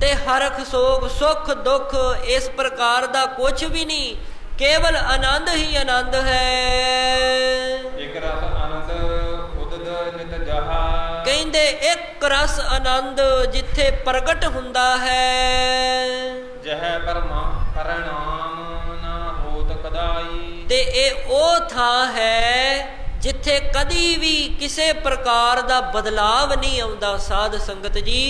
ते हरख सोग सुख दुख इस प्रकार दा कुछ भी नहीं, केवल आनंद ही आनंद है। एक रस आनंद उदद नित जहा। कहंदे एक रस आनंद जिथे प्रगट हुंदा है। जह परिणाम ना होत कदाई। ते ए ओ थां है जिथे कदी भी किसे प्रकार दा बदलाव नहीं आउंदा। साध संगत जी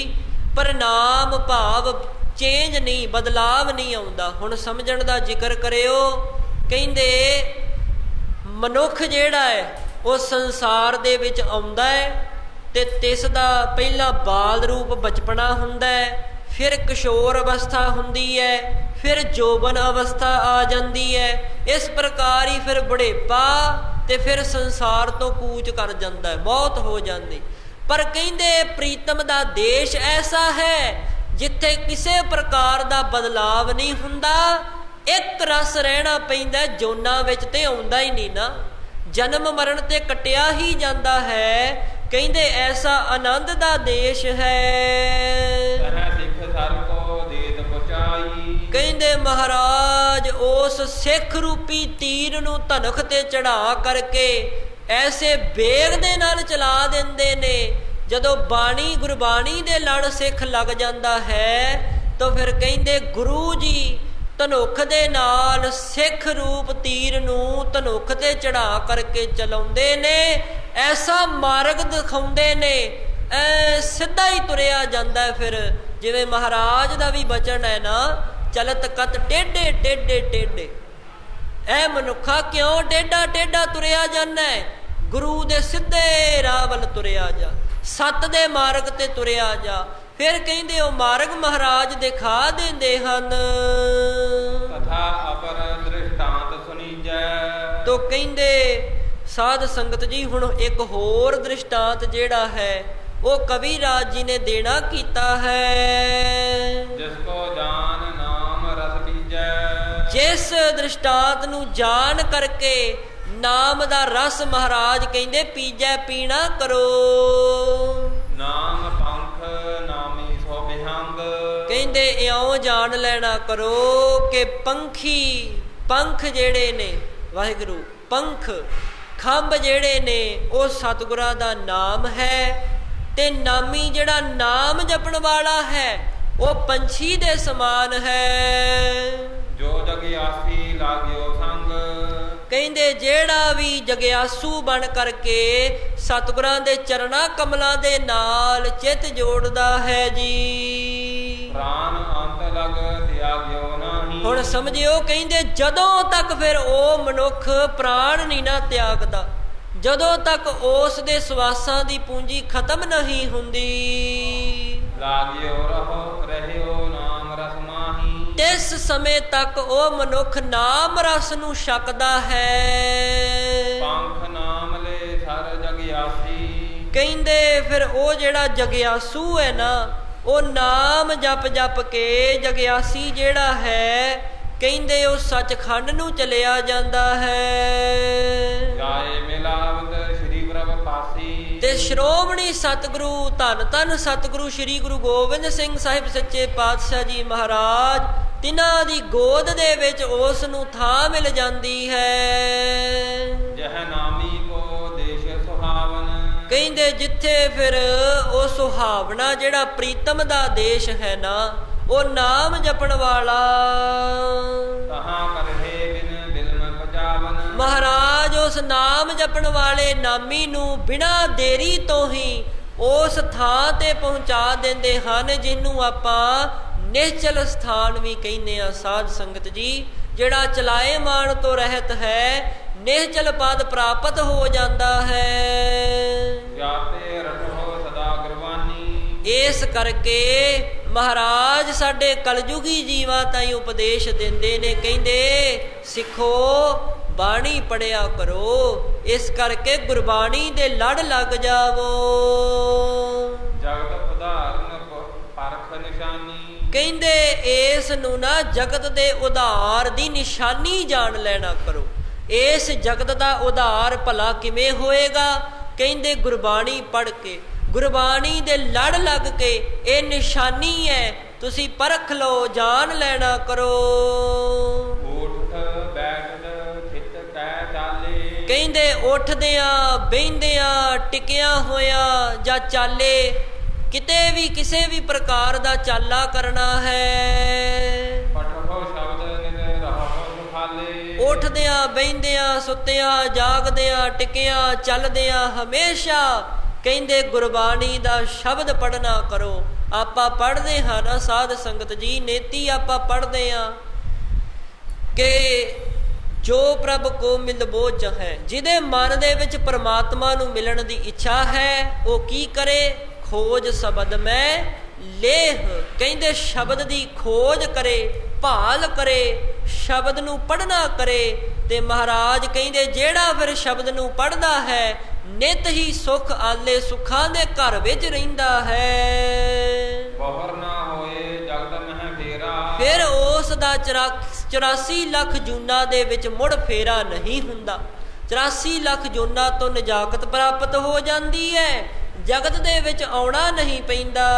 परिणाम भाव चेंज नहीं, बदलाव नहीं आउंदा। हुण समझण दा जिक्र करियो। कहंदे मनुख जेड़ा है वो संसार दे विच आउंदा है ते तिस दा पहला बाल रूप बचपना हुंदा है, फिर किशोर अवस्था हुंदी है, फिर जोबन अवस्था आ जाती है। इस प्रकार ही फिर बुढ़ेपा ते फिर संसार तो कूच कर जाता है, मौत हो जाती। पर कहंदे प्रीतम दा देश ऐसा है जिथे किसी प्रकार का बदलाव नहीं हुंदा। एक रस रहना पैंदा, जोना विच ते आउंदा ही नहीं ना। जन्म मरण ते कटिया ही जाता है। कहंदे ऐसा आनंद दा देश है। कहंदे महाराज उस सिख रूपी तीर नूं धनख ते चढ़ा करके ऐसे बेग दे नाल चला देंदे ने। जदों बाणी गुरबाणी दे लड़ सिख लग जाता है तो फिर कहंदे गुरु जी धनुख दे नाल सिख रूप तीर नूं धनुख ते चढ़ा करके चलाउंदे ने। ऐसा मार्ग दिखाउंदे ने, सीधा ही तुरिया जाता है। फिर जिवें महाराज दा भी बचन है ना, ਚਲਤ ਕਤ ਟੇਢੇ ਟੇਢੇ ਟੇਢੇ। ਐ ਮਨੁੱਖਾ ਕਿਉਂ ਟੇਢਾ ਟੇਢਾ ਤੁਰਿਆ ਜਾਂਦਾ? ਗੁਰੂ ਦੇ ਸਿੱਧੇ ਰਾਹ ਵੱਲ ਤੁਰਿਆ ਜਾ, ਸੱਤ ਦੇ ਮਾਰਗ ਤੇ ਤੁਰਿਆ ਜਾ। ਫਿਰ ਕਹਿੰਦੇ ਉਹ ਮਾਰਗ ਮਹਾਰਾਜ ਦਿਖਾ ਦਿੰਦੇ ਹਨ। ਕਥਾ ਅਪਰ ਦ੍ਰਿਸ਼ਟਾਂਤ ਸੁਣੀਜੈ। ਤੋ ਕਹਿੰਦੇ ਸਾਧ ਸੰਗਤ ਜੀ ਹੁਣ ਇੱਕ ਹੋਰ ਦ੍ਰਿਸ਼ਟਾਂਤ ਜਿਹੜਾ ਹੈ ਉਹ ਕਵੀ ਰਾਜ ਜੀ ਨੇ ਦੇਣਾ ਕੀਤਾ ਹੈ। ਜਿਸ ਕੋ ਜਾਨ ਨਾਮ ਰਸ ਬੀਜੈ। ਜਿਸ ਦ੍ਰਿਸ਼ਟਾਂਤ ਨੂੰ ਜਾਣ ਕਰਕੇ ਨਾਮ ਦਾ ਰਸ ਮਹਾਰਾਜ ਕਹਿੰਦੇ ਪੀਜੈ ਪੀਣਾ ਕਰੋ। ਨਾਮ ਪੰਖ ਨਾਮੀ ਸੋ ਬਿਹੰਗ। ਕਹਿੰਦੇ ਇਉਂ ਜਾਣ ਲੈਣਾ ਕਰੋ ਕਿ ਪੰਖ ਜਿਹੜੇ ਨੇ ਵਾਹਿਗੁਰੂ ਪੰਖ ਖੰਭ ਜਿਹੜੇ ਨੇ ਉਹ ਸਤਿਗੁਰਾਂ ਦਾ ਨਾਮ ਹੈ। ਤੇ ਨਾਮੀ ਜਿਹੜਾ ਨਾਮ ਜਪਣ ਵਾਲਾ ਹੈ ਉਹ ਪੰਛੀ ਦੇ ਸਮਾਨ ਹੈ। ਜੋ ਜਗਿਆਸੀ ਲਾਗਿਓ ਸੰਗ। ਕਹਿੰਦੇ ਜਿਹੜਾ ਵੀ ਜਗਿਆਸੂ ਬਣ ਕਰਕੇ ਸਤਿਗੁਰਾਂ ਦੇ ਚਰਨਾਂ ਕਮਲਾਂ ਦੇ ਨਾਲ ਚਿੱਤ ਜੋੜਦਾ ਹੈ ਜੀ, ਪ੍ਰਾਨ ਅੰਤ ਲਗ ਤਿਆਗਿਓ ਨਾਹੀ। ਹੁਣ ਸਮਝਿਓ ਕਹਿੰਦੇ ਜਦੋਂ ਤੱਕ ਫਿਰ ਉਹ ਮਨੁੱਖ ਪ੍ਰਾਣ ਨਹੀਂ ਨਾ ਤਿਆਗਦਾ, ਜਦੋਂ ਤੱਕ ਉਸ ਦੇ ਸਵਾਸਾਂ ਦੀ ਪੂੰਜੀ ਖਤਮ ਨਹੀਂ ਹੁੰਦੀ, ਲਾਗਿਓ ਰਹਿਓ ਨਾਮ ਰਸ ਮਾਹੀ। ਇਸ ਸਮੇਂ ਤੱਕ ਉਹ ਮਨੁੱਖ ਨਾਮ ਰਸ ਨੂੰ ਛਕਦਾ ਹੈ। ਪੰਖ ਨਾਮ ਲੈ ਸਰ ਜਗਿਆਸੀ। ਕਹਿੰਦੇ ਫਿਰ ਉਹ ਜਿਹੜਾ ਜਗਿਆਸੂ ਹੈ ਨਾ ਉਹ ਨਾਮ ਜਪ ਜਪ ਕੇ ਜਗਿਆਸੀ ਜਿਹੜਾ ਹੈ ਕਹਿੰਦੇ ਉਹ ਸੱਚਖੰਡ ਨੂੰ ਚਲਿਆ ਜਾਂਦਾ ਹੈ। ਜਾਏ ਮਿਲਾਵਤ ਸ੍ਰੀ ਪ੍ਰਭ ਪਾਸੀ। ਤੇ ਸ਼੍ਰੋਮਣੀ ਸਤਿਗੁਰੂ ਧੰਨ ਧੰਨ ਸਤਿਗੁਰੂ ਸ੍ਰੀ ਗੁਰੂ ਗੋਬਿੰਦ ਸਿੰਘ ਸਾਹਿਬ ਸੱਚੇ ਪਾਤਸ਼ਾਹ ਜੀ ਮਹਾਰਾਜ ਤਿਨਾਂ ਦੀ ਗੋਦ ਦੇ ਵਿੱਚ ਉਸ ਨੂੰ ਥਾਂ ਮਿਲ ਜਾਂਦੀ ਹੈ। ਜਹ ਨਾਮੀ ਕੋ ਦੇਸ਼ ਸੁਹਾਵਨ। ਕਹਿੰਦੇ ਜਿੱਥੇ ਫਿਰ ਉਹ ਸੁਹਾਵਣਾ ਜਿਹੜਾ ਪ੍ਰੀਤਮ ਦਾ ਦੇਸ਼ ਹੈ ਨਾ ਉਹ ਨਾਮ ਜਪਣ ਵਾਲਾ। ਤਹਾਂ ਕਰਹੇ ਬਿਨ ਬਿਲਨ ਪਜਾਵਨ। ਮਹਾਰਾਜ ਉਸ ਨਾਮ ਜਪਣ ਵਾਲੇ ਨਾਮੀ ਨੂੰ ਬਿਨਾਂ ਦੇਰੀ ਤੋਂ ਹੀ ਉਸ ਥਾਂ ਤੇ ਪਹੁੰਚਾ ਦਿੰਦੇ ਹਨ ਜਿਹਨੂੰ ਆਪਾਂ ਨਿਸ਼ਚਲ ਸਥਾਨ ਵੀ ਕਹਿੰਦੇ ਆ। ਸਾਧ ਸੰਗਤ ਜੀ ਜਿਹੜਾ ਚਲਾਏਮਾਨ ਤੋਂ ਰਹਿਤ ਹੈ ਨਿਸ਼ਚਲ ਪਦ ਪ੍ਰਾਪਤ ਹੋ ਜਾਂਦਾ ਹੈ। ਜਾਤੇ ਰਟੋ ਸਦਾ ਗੁਰਬਾਨੀ। ਇਸ ਕਰਕੇ ਮਹਾਰਾਜ ਸਾਡੇ ਕਲਯੁਗੀ ਜੀਵਾਂ ਤਾਈਂ ਉਪਦੇਸ਼ ਦਿੰਦੇ ਨੇ, ਕਹਿੰਦੇ ਸਿੱਖੋ ਬਾਣੀ ਪੜਿਆ ਕਰੋ। ਇਸ ਕਰਕੇ ਗੁਰਬਾਣੀ ਦੇ ਲੜ ਲੱਗ ਜਾਵੋ। ਜਗਤ ਉਦਾਹਰਨ ਪਰਖ ਨਿਸ਼ਾਨੀ। ਕਹਿੰਦੇ ਇਸ ਨੂੰ ਨਾ ਜਗਤ ਦੇ ਉਧਾਰ ਦੀ ਨਿਸ਼ਾਨੀ ਜਾਣ ਲੈਣਾ ਕਰੋ। ਇਸ ਜਗਤ ਦਾ ਉਧਾਰ ਭਲਾ ਕਿਵੇਂ ਹੋਏਗਾ? ਕਹਿੰਦੇ ਗੁਰਬਾਣੀ ਪੜ੍ਹ ਕੇ, ਗੁਰਬਾਣੀ ਦੇ ਲੜ ਲੱਗ ਕੇ। ਇਹ ਨਿਸ਼ਾਨੀ ਹੈ, ਤੁਸੀਂ ਪਰਖ ਲਓ, ਜਾਣ ਲੈਣਾ ਕਰੋ। ਉਠ ਬੈਠ ਥਿਤ ਕਹਿ ਚਾਲੇ। ਕਹਿੰਦੇ ਉੱਠਦਿਆਂ ਬਹਿੰਦਿਆਂ ਟਿਕਿਆ ਹੋਇਆ ਜਾਂ ਚਾਲੇ ਕਿਤੇ ਵੀ ਕਿਸੇ ਵੀ ਪ੍ਰਕਾਰ ਦਾ ਚਾਲਾ ਕਰਨਾ ਹੈ। ਪਠੋ ਸ਼ਬਦ ਨਿਤ ਰਹੋ ਸੁਖਾਲੇ। ਉੱਠਦਿਆਂ ਬਹਿੰਦਿਆਂ ਸੁੱਤਿਆਂ ਜਾਗਦਿਆਂ ਟਿਕਿਆਂ ਚੱਲਦਿਆਂ ਹਮੇਸ਼ਾ ਕਹਿੰਦੇ ਗੁਰਬਾਣੀ ਦਾ ਸ਼ਬਦ ਪੜ੍ਹਨਾ ਕਰੋ। ਆਪਾਂ ਪੜ੍ਹਦੇ ਹਾਂ ਨਾ ਸਾਧ ਸੰਗਤ ਜੀ, ਨੇਤੀ ਆਪਾਂ ਪੜ੍ਹਦੇ ਹਾਂ ਕਿ ਜੋ ਪ੍ਰਭ ਕੋ ਮਿਲਬੋ ਚਾਹੈ। ਜਿਹਦੇ ਮਨ ਦੇ ਵਿੱਚ ਪਰਮਾਤਮਾ ਨੂੰ ਮਿਲਣ ਦੀ ਇੱਛਾ ਹੈ ਉਹ ਕੀ ਕਰੇ? ਖੋਜ ਸ਼ਬਦ ਮੈਂ ਲੇਹ। ਕਹਿੰਦੇ ਸ਼ਬਦ ਦੀ ਖੋਜ ਕਰੇ, ਭਾਲ ਕਰੇ, ਸ਼ਬਦ ਨੂੰ ਪੜ੍ਹਨਾ ਕਰੇ। ਤੇ ਮਹਾਰਾਜ ਕਹਿੰਦੇ ਜਿਹੜਾ ਫਿਰ ਸ਼ਬਦ ਨੂੰ ਪੜ੍ਹਦਾ ਹੈ ਨਿਤ ਹੀ ਸੁਖ ਆਲੇ ਸੁੱਖਾਂ ਦੇ ਘਰ ਵਿੱਚ ਰਹਿੰਦਾ ਹੈ। ਬਹੁਰ ਨਾ ਹੋਏ ਜਗਤ ਮਹਿ ਫੇਰਾ। ਫਿਰ ਉਸ ਦਾ 84 ਲੱਖ ਜੂਨਾਂ ਦੇ ਵਿੱਚ ਮੁੜ ਫੇਰਾ ਨਹੀਂ ਹੁੰਦਾ। 84 ਲੱਖ ਜੂਨਾਂ ਤੋਂ ਨਜਾਕਤ ਪ੍ਰਾਪਤ ਹੋ ਜਾਂਦੀ ਹੈ, ਜਗਤ ਦੇ ਵਿੱਚ ਆਉਣਾ ਨਹੀਂ ਪੈਂਦਾ।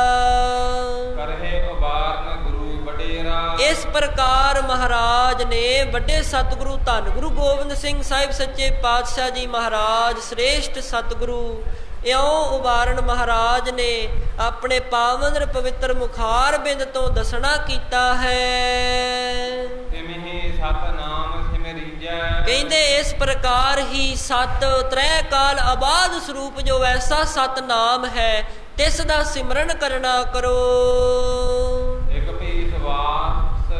ਕਰਹੇ ਉਬਾਰਨ ਗੁਰੂ ਵਡੇਰਾ। ਇਸ ਪ੍ਰਕਾਰ ਮਹਾਰਾਜ ਨੇ ਵੱਡੇ ਸਤਿਗੁਰੂ ਧੰਨ ਗੁਰੂ ਗੋਬਿੰਦ ਸਿੰਘ ਸਾਹਿਬ ਸੱਚੇ ਪਾਤਸ਼ਾਹ ਜੀ ਮਹਾਰਾਜ ਸ੍ਰੇਸ਼ਟ ਸਤਿਗੁਰੂ ਇਉਂ ਉਬਾਰਨ ਮਹਾਰਾਜ ਨੇ ਆਪਣੇ ਪਾਵਨ ਪਵਿੱਤਰ ਮੁਖਾਰ ਬਿੰਦ ਤੋਂ ਦੱਸਣਾ ਕੀਤਾ ਹੈ। ਤਿਮਹਿ ਸਤਿਨਾਮ ਸਿਮਰੀਜੈ। ਕਹਿੰਦੇ ਇਸ ਪ੍ਰਕਾਰ ਹੀ ਸਤ ਤ੍ਰੈ ਕਾਲ ਆਬਾਦ ਸਰੂਪ ਜੋ ਐਸਾ ਸਤਨਾਮ ਹੈ ਤਿਸ ਦਾ ਸਿਮਰਨ ਕਰਨਾ ਕਰੋ। ਇੱਕ ਵੀ ਸਵਾਸ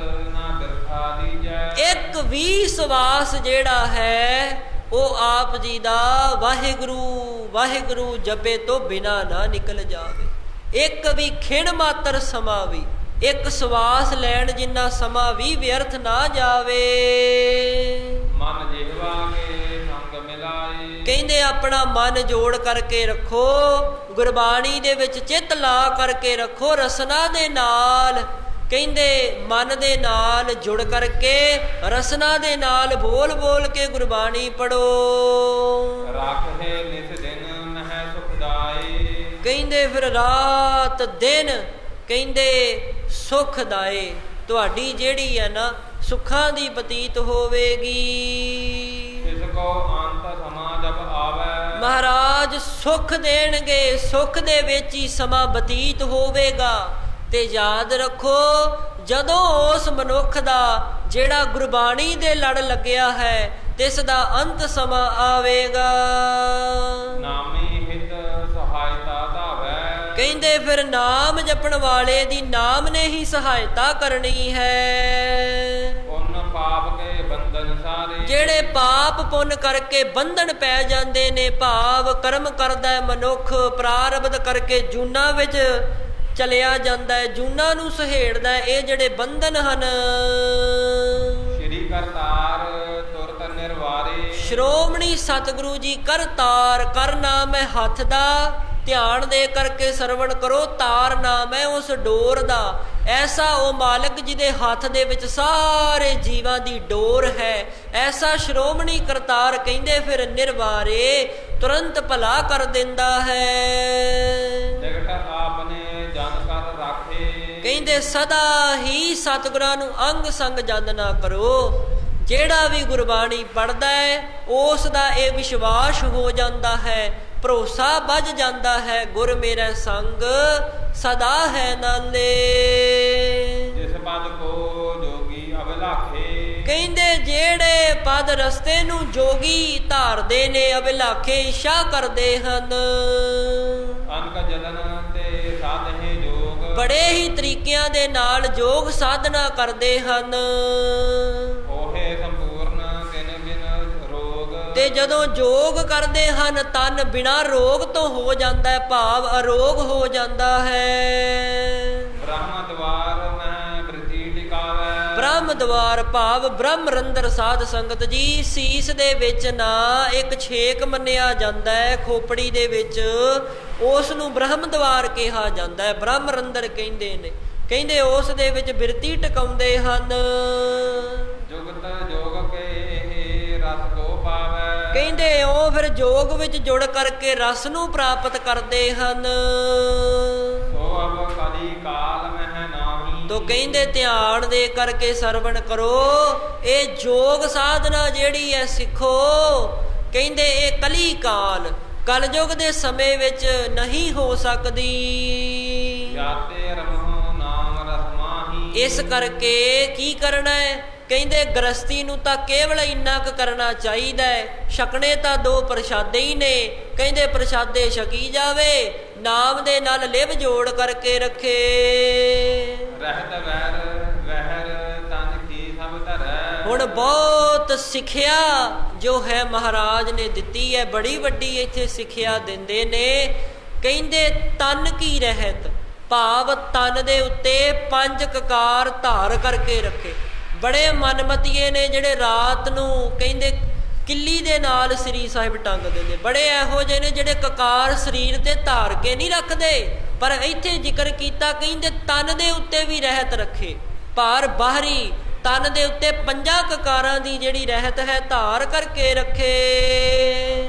ਇੱਕ ਵੀ ਸਵਾਸ ਜਿਹੜਾ ਹੈ ਉਹ ਆਪ ਜੀ ਦਾ ਵਾਹਿਗੁਰੂ ਵਾਹਿਗੁਰੂ ਜਪੇ ਤੋਂ ਬਿਨਾ ਨਾ ਨਿਕਲ ਜਾਵੇ। ਇੱਕ ਵੀ ਖਿਣ ਮਾਤਰ ਸਮਾਂ ਵੀ, ਇੱਕ ਸਵਾਸ ਲੈਣ ਜਿੰਨਾ ਸਮਾਂ ਵੀ ਵਿਅਰਥ ਨਾ ਜਾਵੇ। ਮਨ ਜਿਹਵਾ ਕੇ ਸੰਗ ਮਿਲਾਏ, ਕਹਿੰਦੇ ਆਪਣਾ ਮਨ ਜੋੜ ਕਰਕੇ ਰੱਖੋ, ਗੁਰਬਾਣੀ ਦੇ ਵਿੱਚ ਚਿੱਤ ਲਾ ਕਰਕੇ ਰੱਖੋ ਰਸਨਾ ਦੇ ਨਾਲ। ਕਹਿੰਦੇ ਮਨ ਦੇ ਨਾਲ ਜੁੜ ਕਰਕੇ ਰਸਨਾ ਦੇ ਨਾਲ ਬੋਲ ਬੋਲ ਕੇ ਗੁਰਬਾਣੀ ਪੜੋ। ਰਾਖੇ ਨਿਤ ਦਿਨ ਮਹਿ ਸੁਖਦਾਈ, ਕਹਿੰਦੇ ਫਿਰ ਰਾਤ ਦਿਨ ਕਹਿੰਦੇ ਸੁਖਦਾਏ ਤੁਹਾਡੀ ਜਿਹੜੀ ਹੈ ਨਾ ਸੁੱਖਾਂ ਦੀ ਬਤੀਤ ਹੋਵੇਗੀ। ਇਸ ਕੋ ਅੰਤ ਸਮਾਂ ਜਬ ਆਵੇ, ਮਹਾਰਾਜ ਸੁੱਖ ਦੇਣਗੇ, ਸੁੱਖ ਦੇ ਵਿੱਚ ਹੀ ਸਮਾਂ ਬਤੀਤ ਹੋਵੇਗਾ। ਤੇ ਯਾਦ ਰੱਖੋ ਜਦੋਂ ਉਸ ਮਨੁੱਖ ਦਾ ਜਿਹੜਾ ਗੁਰਬਾਣੀ ਦੇ ਲੜ ਲੱਗਿਆ ਹੈ ਤਿਸ ਦਾ ਅੰਤ ਸਮਾਂ ਆਵੇਗਾ। ਨਾਮੀ ਹਿਤ ਸਹਾਇਤਾ ਧਾਵੈ, ਕਹਿੰਦੇ ਫਿਰ ਨਾਮ ਜਪਣ ਵਾਲੇ ਦੀ ਨਾਮ ਨੇ ਹੀ ਸਹਾਇਤਾ ਕਰਨੀ ਹੈ। ਪੁੰਨ ਪਾਪ ਕੇ ਬੰਧਨ ਸਾਰੇ, ਜਿਹੜੇ ਪਾਪ ਪੁੰਨ ਕਰਕੇ ਬੰਧਨ ਪੈ ਜਾਂਦੇ ਨੇ, ਭਾਵ ਕਰਮ ਕਰਦਾ ਹੈ ਮਨੁੱਖ ਪ੍ਰਾਰਬਧ ਕਰਕੇ ਜੂਨਾਂ ਵਿੱਚ ਚਲਿਆ ਜਾਂਦਾ ਹੈ, ਜੂਨਾਂ ਨੂੰ ਸਹੇੜਦਾ ਹੈ, ਇਹ ਜਿਹੜੇ ਬੰਧਨ ਹਨ। ਸ਼੍ਰੀ ਕਰਤਾਰ ਤੁਰਤ ਨਿਰਵਾਰੇ, ਸ਼੍ਰੋਮਣੀ ਸਤਿਗੁਰੂ ਜੀ ਕਰਤਾਰ, ਕਰ ਨਾਮ ਹੈ ਹੱਥ ਦਾ, ਧਿਆਨ ਦੇ ਕਰਕੇ ਸਰਵਣ ਕਰੋ। ਤਾਰ ਨਾਮ ਹੈ ਉਸ ਡੋਰ ਦਾ, ਐਸਾ ਉਹ ਮਾਲਕ ਜਿਹਦੇ ਹੱਥ ਦੇ ਵਿੱਚ ਸਾਰੇ ਜੀਵਾਂ ਦੀ ਡੋਰ ਹੈ। ਐਸਾ ਸ਼੍ਰੋਮਣੀ ਕਰਤਾਰ ਕਹਿੰਦੇ ਫਿਰ ਨਿਰਵਾਰੇ ਤੁਰੰਤ ਭਲਾ ਕਰ ਦਿੰਦਾ ਹੈ। ਜਗਤ ਆਪਨੇ ਜਨ ਕਰ ਰਾਖੇ, ਕਹਿੰਦੇ ਸਦਾ ਹੀ ਸਤਿਗੁਰਾਂ ਨੂੰ ਅੰਗ ਸੰਗ ਜਨ ਨਾ ਕਰੋ। ਜਿਹੜਾ ਵੀ ਗੁਰਬਾਣੀ ਪੜ੍ਹਦਾ ਹੈ ਉਸ ਦਾ ਇਹ ਵਿਸ਼ਵਾਸ ਹੋ ਜਾਂਦਾ ਹੈ, ਭਰੋਸਾ ਵੱਜ ਜਾਂਦਾ ਹੈ, ਗੁਰ ਮੇਰਾ ਸੰਗ ਸਦਾ ਹੈ ਨਾਲੇ। ਜਿਸ ਪਦ ਕੋ ਜੋਗੀ ਅਵਲਾਖੇ, ਕਹਿੰਦੇ ਜਿਹੜੇ ਪਦ ਰਸਤੇ ਨੂੰ ਜੋਗੀ ਧਾਰਦੇ ਨੇ ਅਵਿਲਾਖੇ ਇੱਛਾ ਕਰਦੇ ਹਨ। ਅਨਕ ਜਲਨ ਤੇ ਸਾਧੇ ਜੋਗ, ਬੜੇ ਹੀ ਤਰੀਕਿਆਂ ਦੇ ਨਾਲ ਯੋਗ ਸਾਧਨਾ ਕਰਦੇ ਹਨ। ਉਹੇ ਸੰਪੂਰਨ ਤਿਨ ਬਿਨ ਰੋਗ, ਤੇ ਜਦੋਂ ਯੋਗ ਕਰਦੇ ਹਨ ਤਨ ਬਿਨਾਂ ਰੋਗ ਤੋਂ ਹੋ ਜਾਂਦਾ ਹੈ, ਭਾਵ ਅਰੋਗ ਹੋ ਜਾਂਦਾ ਹੈ। ਬ੍ਰਹਮ ਦਵਾਰ ਮਹਿ ਬ੍ਰਿਤੀ ਟਿਕਾਵੈ, ਬ੍ਰਹਮ ਦਵਾਰ ਭਾਵ ਬ੍ਰਹਮ ਰੰਦਰ ਸਾਧ ਸੰਗਤ ਜੀ, ਸੀਸ ਦੇ ਵਿੱਚ ਨਾ ਇੱਕ ਛੇਕ ਮੰਨਿਆ ਜਾਂਦਾ ਹੈ ਖੋਪੜੀ ਦੇ ਵਿੱਚ, ਉਸ ਨੂੰ ਬ੍ਰਹਮ ਦਵਾਰ ਕਿਹਾ ਜਾਂਦਾ ਹੈ, ਬ੍ਰਹਮ ਰੰਦਰ ਕਹਿੰਦੇ ਨੇ। ਕਹਿੰਦੇ ਉਸ ਦੇ ਵਿੱਚ ਬਿਰਤੀ ਟਿਕਾਉਂਦੇ ਹਨ। ਜੁਗਤ ਜੋਗ ਕੇ ਰਸ ਕੋ ਪਾਵੈ, ਕਹਿੰਦੇ ਉਹ ਫਿਰ ਜੋਗ ਵਿੱਚ ਜੁੜ ਕਰਕੇ ਰਸ ਨੂੰ ਪ੍ਰਾਪਤ ਕਰਦੇ ਹਨ। ਸੋ ਅਬ ਕਲੀ ਕਾਲ ਮਹਿ ਨਾਹੀ, ਤੋ ਕਹਿੰਦੇ ਧਿਆਨ ਦੇ ਕਰਕੇ ਸਰਵਣ ਕਰੋ। ਇਹ ਜੋਗ ਸਾਧਨਾ ਜਿਹੜੀ ਹੈ ਸਿੱਖੋ, ਕਹਿੰਦੇ ਇਹ ਕਲੀ ਕਾਲ ਕਲਯੁਗ ਦੇ ਸਮੇਂ ਵਿੱਚ ਨਹੀਂ ਹੋ ਸਕਦੀ। ਜਾਤੇ ਰਮਹੁ ਨਾਮ ਰਸ ਮਾਹੀ, ਇਸ ਕਰਕੇ ਕੀ ਕਰਨਾ ਹੈ? ਕਹਿੰਦੇ ਗ੍ਰਸਤੀ ਨੂੰ ਤਾਂ ਕੇਵਲ ਇੰਨਾ ਕੁ ਕਰਨਾ ਚਾਹੀਦਾ ਹੈ, ਛਕਣੇ ਤਾਂ ਦੋ ਪ੍ਰਸ਼ਾਦੇ ਹੀ ਨੇ। ਕਹਿੰਦੇ ਪ੍ਰਸ਼ਾਦੇ ਛਕੀ ਜਾਵੇ, ਨਾਮ ਦੇ ਨਾਲ ਲਿਵ ਜੋੜ ਕਰਕੇ ਰੱਖੇ। ਰਹਿਤ ਵੈਰ ਵਹਿਰ ਤਨ ਕੀ ਸਭ ਧਰੈ, ਹੁਣ ਬਹੁਤ ਸਿੱਖਿਆ ਜੋ ਹੈ ਮਹਾਰਾਜ ਨੇ ਦਿੱਤੀ ਹੈ, ਬੜੀ ਵੱਡੀ ਇੱਥੇ ਸਿੱਖਿਆ ਦਿੰਦੇ ਨੇ। ਕਹਿੰਦੇ ਤਨ ਕੀ ਰਹਿਤ, ਭਾਵ ਤਨ ਦੇ ਉੱਤੇ 5 ਕਕਾਰ ਧਾਰ ਕਰਕੇ ਰੱਖੇ। ਬੜੇ ਮਨਮਤੀਏ ਨੇ ਜਿਹੜੇ ਰਾਤ ਨੂੰ ਕਹਿੰਦੇ ਕਿੱਲੀ ਦੇ ਨਾਲ ਸ੍ਰੀ ਸਾਹਿਬ ਟੰਗ ਦਿੰਦੇ, ਬੜੇ ਇਹੋ ਜਿਹੇ ਨੇ ਜਿਹੜੇ ਕਕਾਰ ਸਰੀਰ ਤੇ ਧਾਰ ਕੇ ਨਹੀਂ ਰੱਖਦੇ, ਪਰ ਇੱਥੇ ਜ਼ਿਕਰ ਕੀਤਾ ਕਹਿੰਦੇ ਤਨ ਦੇ ਉੱਤੇ ਵੀ ਰਹਿਤ ਰੱਖੇ। ਭਾਰ ਬਾਹਰੀ ਤਨ ਦੇ ਉੱਤੇ 5 ਕਕਾਰਾਂ ਦੀ ਜਿਹੜੀ ਰਹਿਤ ਹੈ ਧਾਰ ਕਰਕੇ ਰੱਖੇ।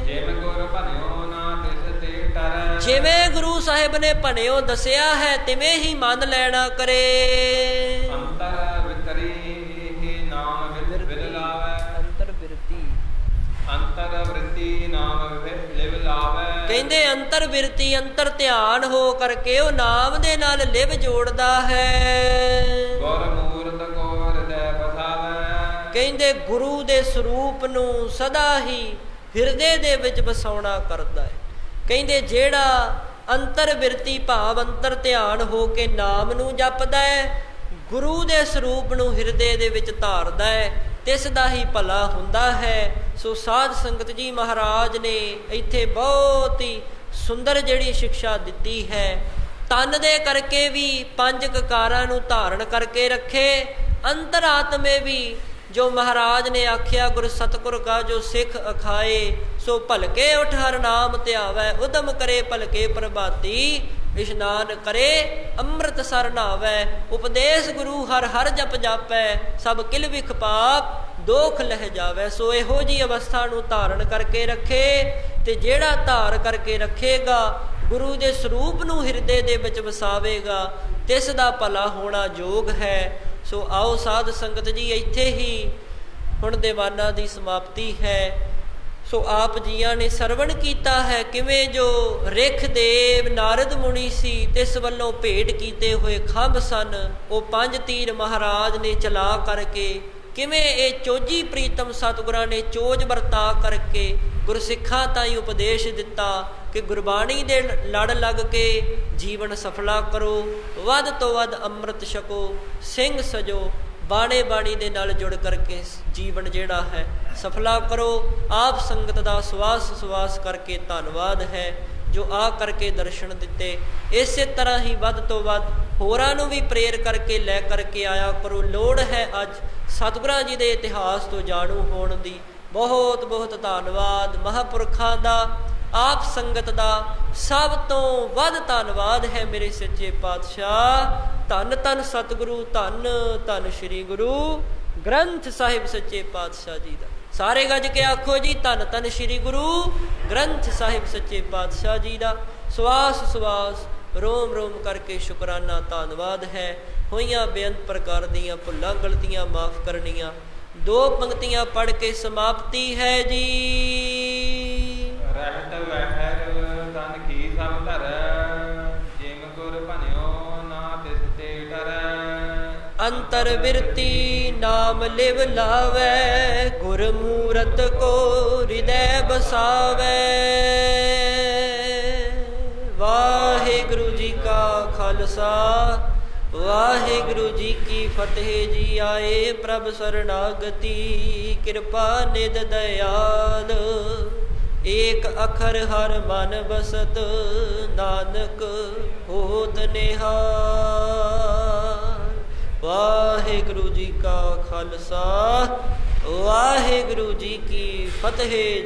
ਜਿਵੇਂ ਗੁਰ ਭਨਿਓ ਨਾ ਤਿਸ ਤੇ ਟਰੈ, ਜਿਵੇਂ ਗੁਰੂ ਸਾਹਿਬ ਨੇ ਭਣਿਓ ਦੱਸਿਆ ਹੈ ਤਿਵੇਂ ਹੀ ਮੰਨ ਲੈਣਾ ਕਰੇ। ਅੰਤਰ ਵਿਤਰੀ ਨਾਮ ਵਿਦ ਲਾਵੈ, ਅੰਤਰ ਬਿਰਤੀ, ਅੰਤਰ ਵ੍ਰਿਤੀ ਨਾਮ ਲਿਵ ਲਾਵੈ, ਕਹਿੰਦੇ ਅੰਤਰ ਬਿਰਤੀ ਅੰਤਰ ਧਿਆਨ ਹੋ ਕਰਕੇ ਉਹ ਨਾਮ ਦੇ ਨਾਲ ਲਿਵ ਜੋੜਦਾ ਹੈ। ਗੁਰ ਮੂਰਤ ਕੋ ਹਿਰਦੈ ਬਸਾਵੈ, ਕਹਿੰਦੇ ਗੁਰੂ ਦੇ ਸਰੂਪ ਨੂੰ ਸਦਾ ਹੀ ਹਿਰਦੇ ਦੇ ਵਿੱਚ ਵਸਾਉਣਾ ਕਰਦਾ ਹੈ। ਕਹਿੰਦੇ ਜਿਹੜਾ ਅੰਤਰ ਬਿਰਤੀ ਭਾਵ ਅੰਤਰ ਧਿਆਨ ਹੋ ਕੇ ਨਾਮ ਨੂੰ ਜਪਦਾ ਹੈ, ਗੁਰੂ ਦੇ ਸਰੂਪ ਨੂੰ ਹਿਰਦੇ ਦੇ ਵਿੱਚ ਧਾਰਦਾ ਹੈ, ਤਿਸ ਦਾ ਹੀ ਭਲਾ ਹੁੰਦਾ ਹੈ। ਸੋ ਸਾਧ ਸੰਗਤ ਜੀ, ਮਹਾਰਾਜ ਨੇ ਇੱਥੇ ਬਹੁਤ ਹੀ ਸੁੰਦਰ ਜਿਹੜੀ ਸਿੱਖਿਆ ਦਿੱਤੀ ਹੈ। ਤਨ ਦੇ ਕਰਕੇ ਵੀ ਪੰਜ ਕਕਾਰਾਂ ਨੂੰ ਧਾਰਨ ਕਰਕੇ ਰੱਖੇ, ਅੰਤਰਾਤਮੇ ਵੀ ਜੋ ਮਹਾਰਾਜ ਨੇ ਆਖਿਆ, ਗੁਰ ਸਤਿਗੁਰ ਕਾ ਜੋ ਸਿੱਖ ਅਖਾਏ, ਸੋ ਭਲਕੇ ਉਠ ਹਰ ਨਾਮ ਧਿਆਵੈ, ਉਦਮ ਕਰੇ ਭਲਕੇ ਪ੍ਰਭਾਤੀ, ਇਸ਼ਨਾਨ ਕਰੇ ਅੰਮ੍ਰਿਤ ਸਰ ਨਾਵੈ, ਉਪਦੇਸ਼ ਗੁਰੂ ਹਰ ਹਰ ਜਪ ਜਾਪੈ, ਸਭ ਕਿਲ ਵਿਖ ਪਾਪ ਦੋਖ ਲਹਿ ਜਾਵੈ। ਸੋ ਇਹੋ ਜਿਹੀ ਅਵਸਥਾ ਨੂੰ ਧਾਰਨ ਕਰਕੇ ਰੱਖੇ, ਤੇ ਜਿਹੜਾ ਧਾਰ ਕਰਕੇ ਰੱਖੇਗਾ, ਗੁਰੂ ਦੇ ਸਰੂਪ ਨੂੰ ਹਿਰਦੇ ਦੇ ਵਿੱਚ ਵਸਾਵੇਗਾ, ਤਿਸ ਦਾ ਭਲਾ ਹੋਣਾ ਯੋਗ ਹੈ। ਸੋ ਆਓ ਸਾਧ ਸੰਗਤ ਜੀ, ਇੱਥੇ ਹੀ ਹੁਣ ਦੀਵਾਨਾਂ ਦੀ ਸਮਾਪਤੀ ਹੈ। ਸੋ ਆਪ ਜੀਆਂ ਨੇ ਸਰਵਣ ਕੀਤਾ ਹੈ ਕਿਵੇਂ ਜੋ ਰਿਖ ਦੇਵ ਨਾਰਦ ਮੁਨੀ ਸੀ, ਤਿਸ ਵੱਲੋਂ ਭੇਟ ਕੀਤੇ ਹੋਏ ਖੰਭ ਸਨ, ਉਹ ਪੰਜ ਤੀਰ ਮਹਾਰਾਜ ਨੇ ਚਲਾ ਕਰਕੇ, ਕਿਵੇਂ ਇਹ ਚੋਜੀ ਪ੍ਰੀਤਮ ਸਤਿਗੁਰਾਂ ਨੇ ਚੋਜ ਵਰਤਾ ਕਰਕੇ ਗੁਰਸਿੱਖਾਂ ਤਾਈਂ ਉਪਦੇਸ਼ ਦਿੱਤਾ ਕਿ ਗੁਰਬਾਣੀ ਦੇ ਲੜ ਲੱਗ ਕੇ ਜੀਵਨ ਸਫਲਾ ਕਰੋ, ਵੱਧ ਤੋਂ ਵੱਧ ਅੰਮ੍ਰਿਤ ਛਕੋ, ਸਿੰਘ ਸਜੋ, ਬਾਣੇ ਬਾਣੀ ਦੇ ਨਾਲ ਜੁੜ ਕਰਕੇ ਜੀਵਨ ਜਿਹੜਾ ਹੈ ਸਫਲਾ ਕਰੋ। ਆਪ ਸੰਗਤ ਦਾ ਸਵਾਸ ਕਰਕੇ ਧੰਨਵਾਦ ਹੈ ਜੋ ਆ ਕਰਕੇ ਦਰਸ਼ਨ ਦਿੱਤੇ। ਇਸੇ ਤਰ੍ਹਾਂ ਹੀ ਵੱਧ ਤੋਂ ਵੱਧ ਹੋਰਾਂ ਨੂੰ ਵੀ ਪ੍ਰੇਰ ਕਰਕੇ ਲੈ ਕਰਕੇ ਆਇਆ ਕਰੋ। ਲੋੜ ਹੈ ਅੱਜ ਸਤਿਗੁਰਾਂ ਜੀ ਦੇ ਇਤਿਹਾਸ ਤੋਂ ਜਾਣੂ ਹੋਣ ਦੀ। ਬਹੁਤ ਬਹੁਤ ਧੰਨਵਾਦ ਮਹਾਂਪੁਰਖਾਂ ਦਾ, ਆਪ ਸੰਗਤ ਦਾ ਸਭ ਤੋਂ ਵੱਧ ਧੰਨਵਾਦ ਹੈ ਮੇਰੇ ਸੱਚੇ ਪਾਤਸ਼ਾਹ। ਧੰਨ ਧੰਨ ਸਤਿਗੁਰੂ, ਧੰਨ ਧੰਨ ਸ੍ਰੀ ਗੁਰੂ ਗ੍ਰੰਥ ਸਾਹਿਬ ਸੱਚੇ ਪਾਤਸ਼ਾਹ ਜੀ ਦਾ। ਸਾਰੇ ਗੱਜ ਕੇ ਆਖੋ ਜੀ, ਧੰਨ ਧੰਨ ਸ੍ਰੀ ਗੁਰੂ ਗ੍ਰੰਥ ਸਾਹਿਬ ਸੱਚੇ ਪਾਤਸ਼ਾਹ ਜੀ ਦਾ। ਸਵਾਸ ਰੋਮ ਰੋਮ ਕਰਕੇ ਸ਼ੁਕਰਾਨਾ ਧੰਨਵਾਦ ਹੈ। ਹੋਈਆਂ ਬੇਅੰਤ ਪ੍ਰਕਾਰ ਦੀਆਂ ਭੁੱਲਾਂ ਗਲਤੀਆਂ ਮਾਫ ਕਰਨੀਆਂ। ਦੋ ਪੰਕਤੀਆਂ ਪੜ੍ਹ ਕੇ ਸਮਾਪਤੀ ਹੈ ਜੀ। ਰਹਿਤ ਵਹਿਰ ਤਨ ਕੀ ਸਭ ਧਰ, ਜਿਮ ਗੁਰ ਭਨਿਓ ਨਾ ਤਿਸ ਤੇ ਡਰ। ਅੰਤਰ ਬਿਰਤੀ ਨਾਮ ਲਿਵ ਲਾਵੈ, ਗੁਰ ਮੂਰਤ ਕੋ ਹਿਰਦੈ ਬਸਾਵੈ। ਵਾਹਿਗੁਰੂ ਜੀ ਕਾ ਖਾਲਸਾ, ਵਾਹਿਗੁਰੂ ਜੀ ਕੀ ਫਤਿਹ ਜੀ। ਆਏ ਪ੍ਰਭ ਸਰਨਾਗਤੀ, ਕਿਰਪਾ ਨਿਧ ਦਇਆਲ, ਏਕ ਅਖਰ ਹਰ ਮਨ ਬਸਤ, ਨਾਨਕ ਹੋਤ ਨਿਹਾਲ। ਵਾਹਿਗੁਰੂ ਜੀ ਕਾ ਖਾਲਸਾ, ਵਾਹਿਗੁਰੂ ਜੀ ਕੀ ਫਤਿਹ ਜੀ।